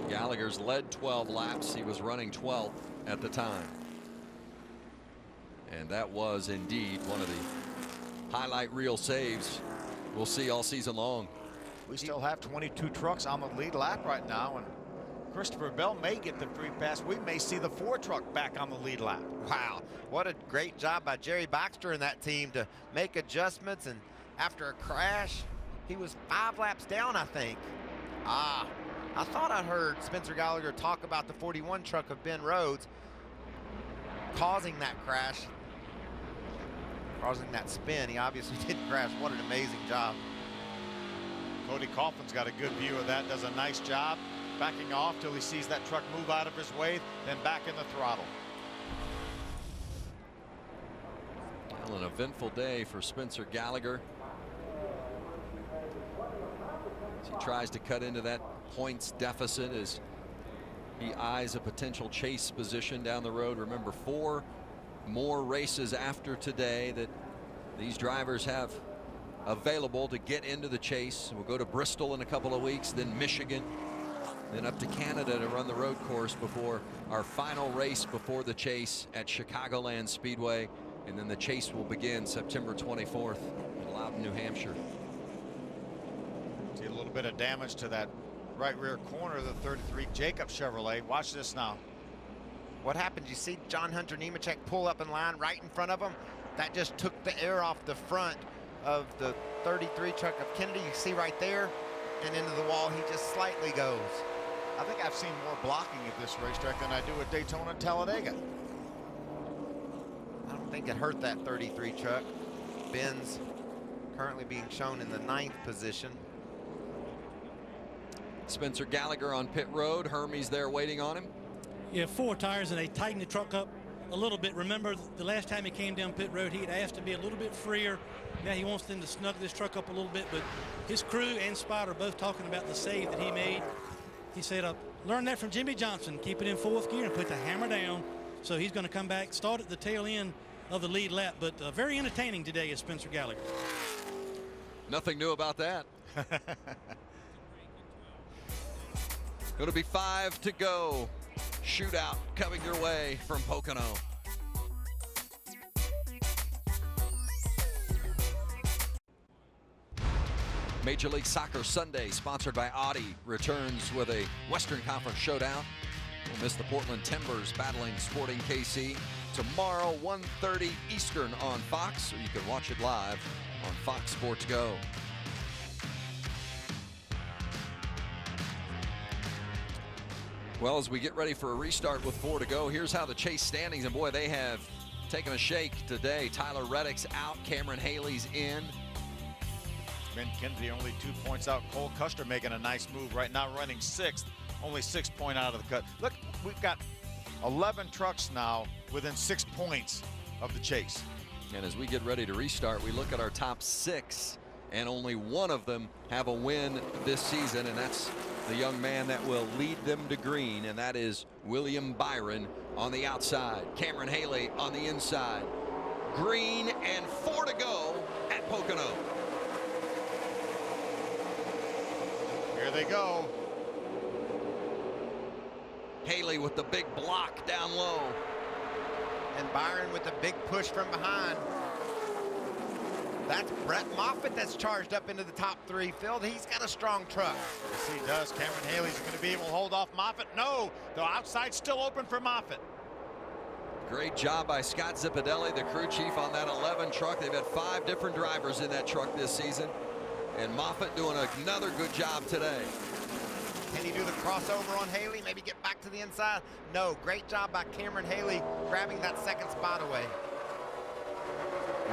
Gallagher's led 12 laps. He was running 12th at the time. And that was indeed one of the highlight reel saves we'll see all season long. We still have 22 trucks on the lead lap right now, and Christopher Bell may get the free pass. We may see the 4 truck back on the lead lap. Wow, what a great job by Jerry Baxter and that team to make adjustments, and after a crash, he was 5 laps down, I think. I thought I heard Spencer Gallagher talk about the 41 truck of Ben Rhodes causing that crash, causing that spin. He obviously didn't crash. What an amazing job. Cody Coughlin's got a good view of that, does a nice job backing off till he sees that truck move out of his way, then back in the throttle. Well, an eventful day for Spencer Gallagher. As he tries to cut into that points deficit as he eyes a potential chase position down the road. Remember, 4 more races after today that these drivers have available to get into the chase. We'll go to Bristol in a couple of weeks, then Michigan, then up to Canada to run the road course before our final race before the chase at Chicagoland Speedway. And then the chase will begin September 24th in Loudon, New Hampshire. See a little bit of damage to that right rear corner of the 33 Jacob Chevrolet. Watch this now. What happened? You see John Hunter Nemechek pull up in line right in front of him? That just took the air off the front of the 33 truck of Kennedy. You see right there, and into the wall he just slightly goes. I think I've seen more blocking at this racetrack than I do at Daytona and Talladega. I don't think it hurt that 33 truck. Ben's currently being shown in the 9th position. Spencer Gallagher on pit road. Hermes there waiting on him. Yeah, 4 tires, and they tightened the truck up a little bit. Remember, the last time he came down pit road, he had asked to be a little bit freer. Now he wants them to snug this truck up a little bit, but his crew and Spot are both talking about the save that he made. He said, learn that from Jimmy Johnson. Keep it in 4th gear and put the hammer down. So he's going to come back, start at the tail end of the lead lap, but very entertaining today is Spencer Gallagher. Nothing new about that. Going to be 5 to go. Shootout coming your way from Pocono. Major League Soccer Sunday, sponsored by Audi, returns with a Western Conference showdown. We'll miss the Portland Timbers battling Sporting KC tomorrow, 1:30 Eastern on Fox, or you can watch it live on Fox Sports Go. Well, as we get ready for a restart with 4 to go, here's how the chase standings, and boy, they have taken a shake today. Tyler Reddick's out, Cameron Haley's in. Ben Kennedy only 2 points out. Cole Custer making a nice move right now, running 6th, only 6 point out of the cut. Look, we've got 11 trucks now within 6 points of the chase. And as we get ready to restart, we look at our top 6, and only 1 of them have a win this season, and that's the young man that will lead them to green, and that is William Byron on the outside, Cameron Haley on the inside. Green and 4 to go at Pocono. Here they go. Haley with the big block down low. And Byron with the big push from behind. That's Brett Moffitt that's charged up into the top 3. Phil, he's got a strong truck. Yes, he does. Cameron Haley's going to be able to hold off Moffitt. No, the outside's still open for Moffitt. Great job by Scott Zipadelli, the crew chief on that 11 truck. They've had 5 different drivers in that truck this season. And Moffitt doing another good job today. Can he do the crossover on Haley? Maybe get back to the inside? No, great job by Cameron Haley grabbing that 2nd spot away.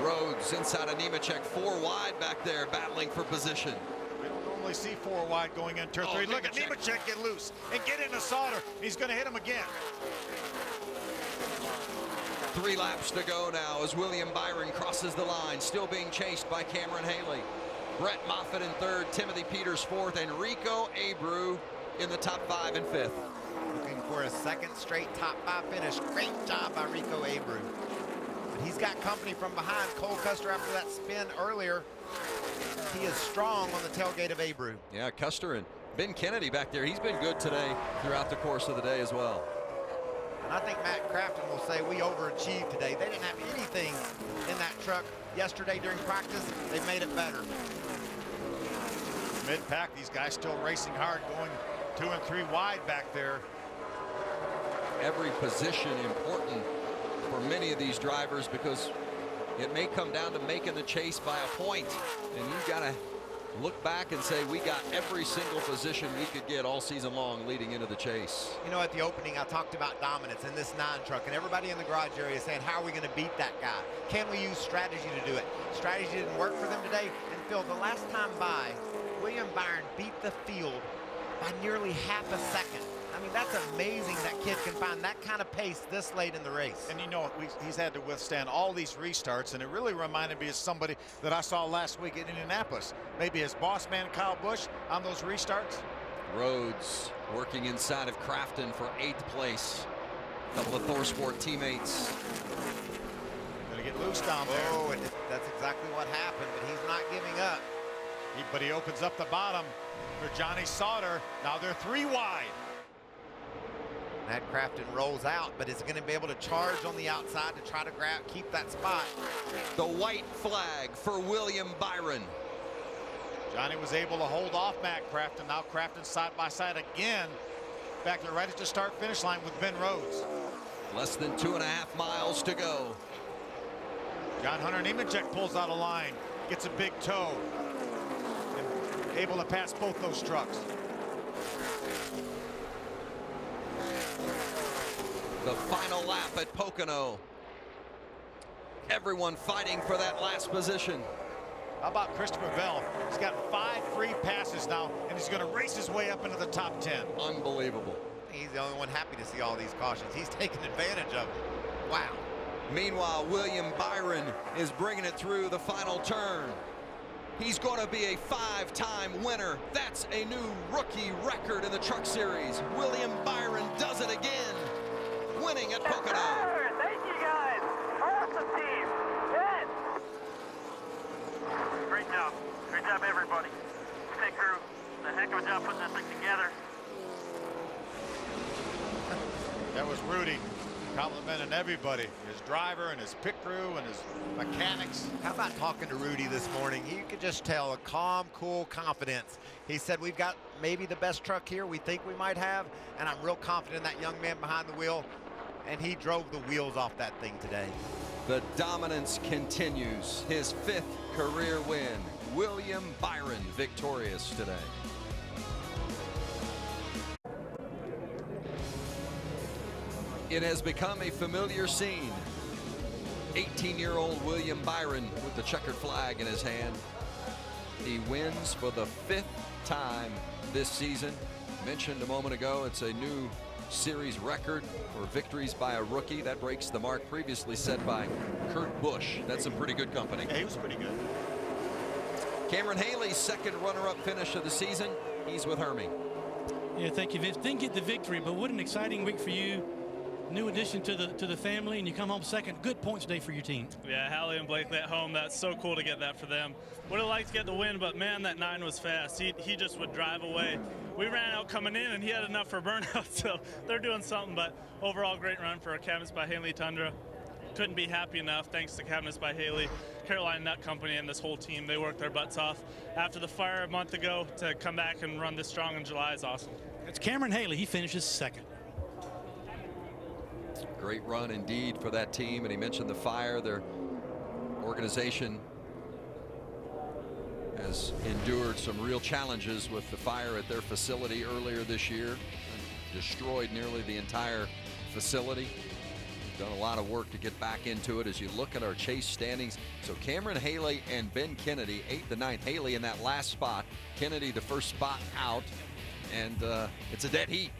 Rhodes inside of Nemechek, 4 wide back there, battling for position. We don't normally see 4 wide going in turn 3. Look at Nemechek get loose and get into Sauter. He's going to hit him again. 3 laps to go now as William Byron crosses the line, still being chased by Cameron Haley. Brett Moffitt in 3rd, Timothy Peters 4th, and Rico Abreu in the top 5 and 5th. Looking for a 2nd straight top 5 finish. Great job by Rico Abreu. But he's got company from behind. Cole Custer after that spin earlier. He is strong on the tailgate of Abreu. Yeah, Custer and Ben Kennedy back there. He's been good today throughout the course of the day as well. And I think Matt Crafton will say we overachieved today. They didn't have anything in that truck yesterday during practice. They made it better. Mid-pack, these guys still racing hard, going 2 and 3 wide back there. Every position important for many of these drivers because it may come down to making the chase by a point, and you've got to look back and say we got every single position we could get all season long leading into the chase. You know, at the opening I talked about dominance in this 9 truck, and everybody in the garage area saying, how are we going to beat that guy? Can we use strategy to do it? Strategy didn't work for them today. And Phil, the last time by, William Byron beat the field by nearly half a second. I mean, that's amazing that kid can find that kind of pace this late in the race. And you know, he's had to withstand all these restarts, and it really reminded me of somebody that I saw last week in Indianapolis. Maybe his boss man, Kyle Busch, on those restarts. Rhodes working inside of Crafton for 8th place. A couple of ThorSport teammates. Gonna get loose down there. Oh, and that's exactly what happened, but he's not giving up. But he opens up the bottom for Johnny Sauter. Now they're 3 wide. Matt Crafton rolls out, but is going to be able to charge on the outside to try to keep that spot. The white flag for William Byron. Johnny was able to hold off Matt Crafton. Now Crafton side by side again. Back there right at the start-finish line with Ben Rhodes. Less than 2.5 miles to go. John Hunter Nemechek pulls out a line, gets a big toe, and able to pass both those trucks. The final lap at Pocono. Everyone fighting for that last position. How about Christopher Bell? He's got 5 free passes now, and he's going to race his way up into the top 10. Unbelievable. He's the only one happy to see all these cautions. He's taking advantage of them. Wow. Meanwhile, William Byron is bringing it through the final turn. He's going to be a 5-time winner. That's a new rookie record in the Truck Series. William Byron does it again, winning at Pocono. Thank you, guys. Awesome team. Good. Great job. Great job, everybody. Pit crew, a heck of a job putting this thing together. That was Rudy complimenting everybody, his driver and his pit crew and his mechanics. How about talking to Rudy this morning? You could just tell a calm, cool confidence. He said, we've got maybe the best truck here we think we might have, and I'm real confident in that young man behind the wheel, and he drove the wheels off that thing today. The dominance continues. His 5th career win. William Byron victorious today. It has become a familiar scene. 18-year-old William Byron with the checkered flag in his hand. He wins for the 5th time this season. Mentioned a moment ago, it's a new series record for victories by a rookie. That breaks the mark previously set by Kurt Busch. That's some pretty good company. Yeah, he was pretty good. Cameron Haley's 2nd runner-up finish of the season. He's with Hermie. Yeah, thank you, Vince. Didn't get the victory, but what an exciting week for you. New addition to the family, and you come home 2nd. Good points day for your team. Yeah, Hallie and Blake at home. That's so cool to get that for them. Would have liked to get the win, but man, that 9 was fast. He just would drive away. We ran out coming in, and he had enough for burnout, so they're doing something. But overall, great run for Cabinets by Haley Tundra. Couldn't be happy enough. Thanks to Cabinets by Haley, Carolina Nut Company, and this whole team. They worked their butts off after the fire a month ago. To come back and run this strong in July is awesome. It's Cameron Haley. He finishes 2nd. Great run indeed for that team, and he mentioned the fire. Their organization has endured some real challenges with the fire at their facility earlier this year. Destroyed nearly the entire facility. Done a lot of work to get back into it as you look at our chase standings. So Cameron Haley and Ben Kennedy, 8th and 9th. Haley in that last spot. Kennedy the first spot out, and it's a dead heat.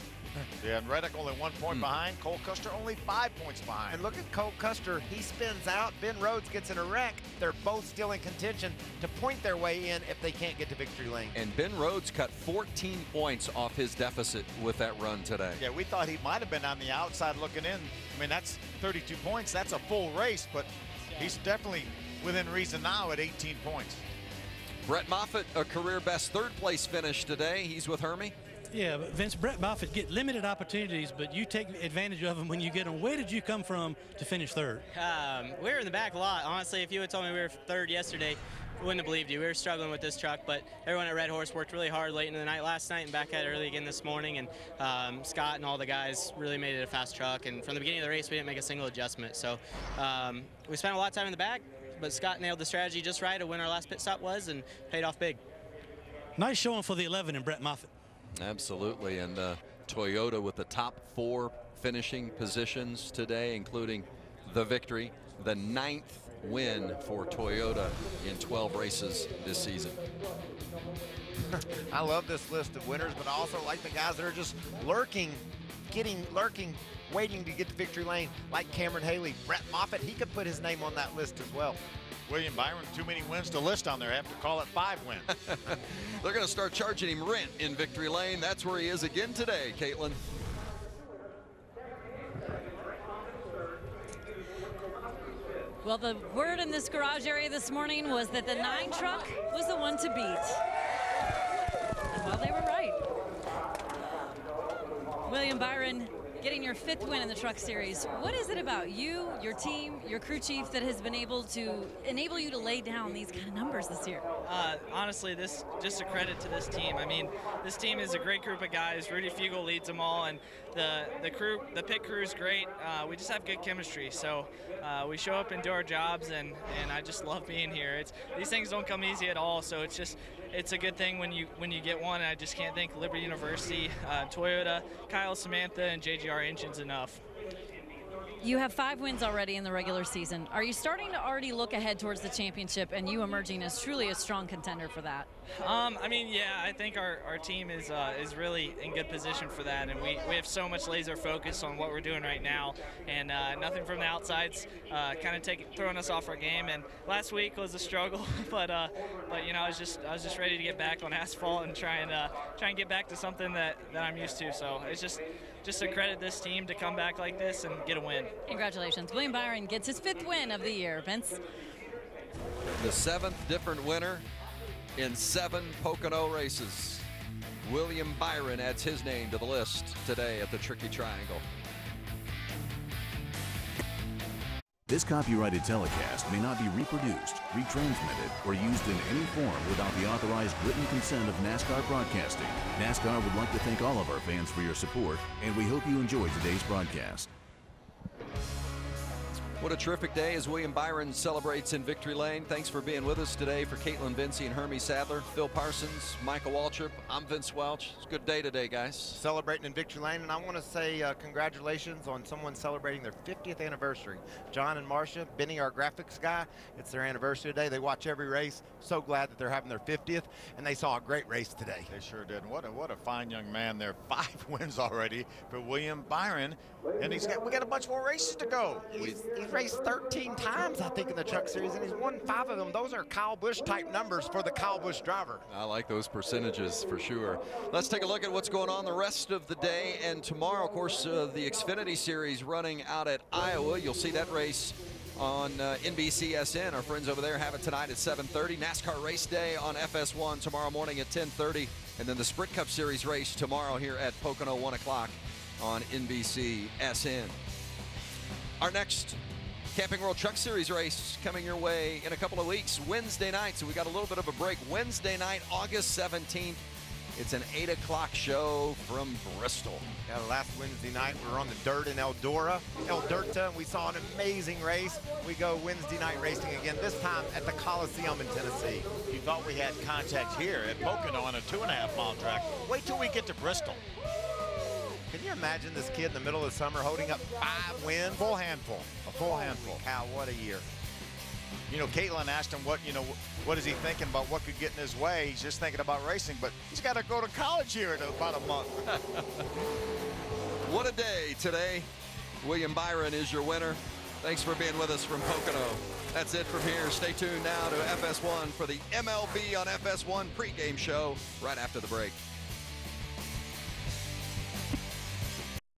Yeah, and Reddick only 1 point behind. Cole Custer only 5 points behind. And look at Cole Custer. He spins out. Ben Rhodes gets in a wreck. They're both still in contention to point their way in if they can't get to victory lane. And Ben Rhodes cut 14 points off his deficit with that run today. Yeah, we thought he might have been on the outside looking in. I mean, that's 32 points. That's a full race, but he's definitely within reason now at 18 points. Brett Moffitt, a career best third place finish today. He's with Hermie. Yeah, but Vince, Brett Moffitt get limited opportunities, but you take advantage of them when you get them. Where did you come from to finish third? We were in the back a lot. Honestly, if you had told me we were third yesterday, I wouldn't have believed you. We were struggling with this truck, but everyone at Red Horse worked really hard late into the night last night and back at it early again this morning. And Scott and all the guys really made it a fast truck. And from the beginning of the race, we didn't make a single adjustment. So we spent a lot of time in the back, but Scott nailed the strategy just right of when our last pit stop was and paid off big. Nice showing for the 11 and Brett Moffitt. Absolutely, and Toyota with the top 4 finishing positions today, including the victory, the 9th win for Toyota in 12 races this season. I love this list of winners, but I also like the guys that are just lurking, waiting to get to victory lane, like Cameron Haley. Brett Moffitt, he could put his name on that list as well. William Byron, too many wins to list on there. Have to call it 5 wins. They're going to start charging him rent in victory lane. That's where he is again today, Caitlin. Well, the word in this garage area this morning was that the 9 truck was the one to beat. And well, they were right. William Byron getting your 5th win in the Truck Series. What is it about you, your team, your crew chief that has been able to enable you to lay down these kind of numbers this year? Honestly, this just a credit to this team. I mean, this team is a great group of guys. Rudy Fugel leads them all, and the pit crew is great. We just have good chemistry. So we show up and do our jobs, and I just love being here. These things don't come easy at all. So it's a good thing when you get one. And I just can't thank Liberty University, Toyota, Kyle, Samantha, and JGR Engines enough. You have 5 wins already in the regular season. Are you starting to already look ahead towards the championship and you emerging as truly a strong contender for that? I mean, yeah, I think our team is really in good position for that, and we have so much laser focus on what we're doing right now, and nothing from the outside's kind of throwing us off our game. And last week was a struggle, but you know, I was just ready to get back on asphalt and try and get back to something that I'm used to. So it's just to credit this team to come back like this and get a win. Congratulations. William Byron gets his 5th win of the year. Vince? The 7th different winner in 7 Pocono races. William Byron adds his name to the list today at the Tricky Triangle. This copyrighted telecast may not be reproduced, retransmitted, or used in any form without the authorized written consent of NASCAR Broadcasting. NASCAR would like to thank all of our fans for your support, and we hope you enjoyed today's broadcast. What a terrific day as William Byron celebrates in victory lane. Thanks for being with us today. For Caitlin Vincey and Hermie Sadler, Phil Parsons, Michael Waltrip, I'm Vince Welch. It's a good day today, guys. Celebrating in victory lane, and I want to say congratulations on someone celebrating their 50th anniversary. John and Marcia, Benny, our graphics guy, it's their anniversary today. They watch every race. So glad that they're having their 50th, and they saw a great race today. They sure did. What a fine young man there. 5 wins already for William Byron, and we got a bunch more races to go. He's raced 13 times, I think, in the Truck Series, and he's won 5 of them. Those are Kyle Busch type numbers for the Kyle Busch driver. I like those percentages for sure. Let's take a look at what's going on the rest of the day and tomorrow. Of course, the Xfinity Series running out at Iowa. You'll see that race on NBCSN. Our friends over there have it tonight at 7:30. NASCAR Race Day on FS1 tomorrow morning at 10:30. And then the Sprint Cup Series race tomorrow here at Pocono, 1 o'clock on NBCSN. Our next Camping World Truck Series race coming your way in a couple of weeks, Wednesday night. So we got a little bit of a break. Wednesday night, August 17th. It's an 8 o'clock show from Bristol. Yeah, last Wednesday night we were on the dirt in Eldorta, and we saw an amazing race. We go Wednesday night racing again, this time at the Coliseum in Tennessee. You thought we had contact here at Pocono on a 2.5-mile track. Wait till we get to Bristol. Can you imagine this kid in the middle of the summer holding up 5 wins? A full handful. Cow, what a year. You know, Caitlin asked him what is he thinking about, what could get in his way. He's just thinking about racing, but he's got to go to college here in about a month. What a day today. William Byron is your winner. Thanks for being with us from Pocono. That's it from here. Stay tuned now to FS1 for the MLB on FS1 pregame show right after the break.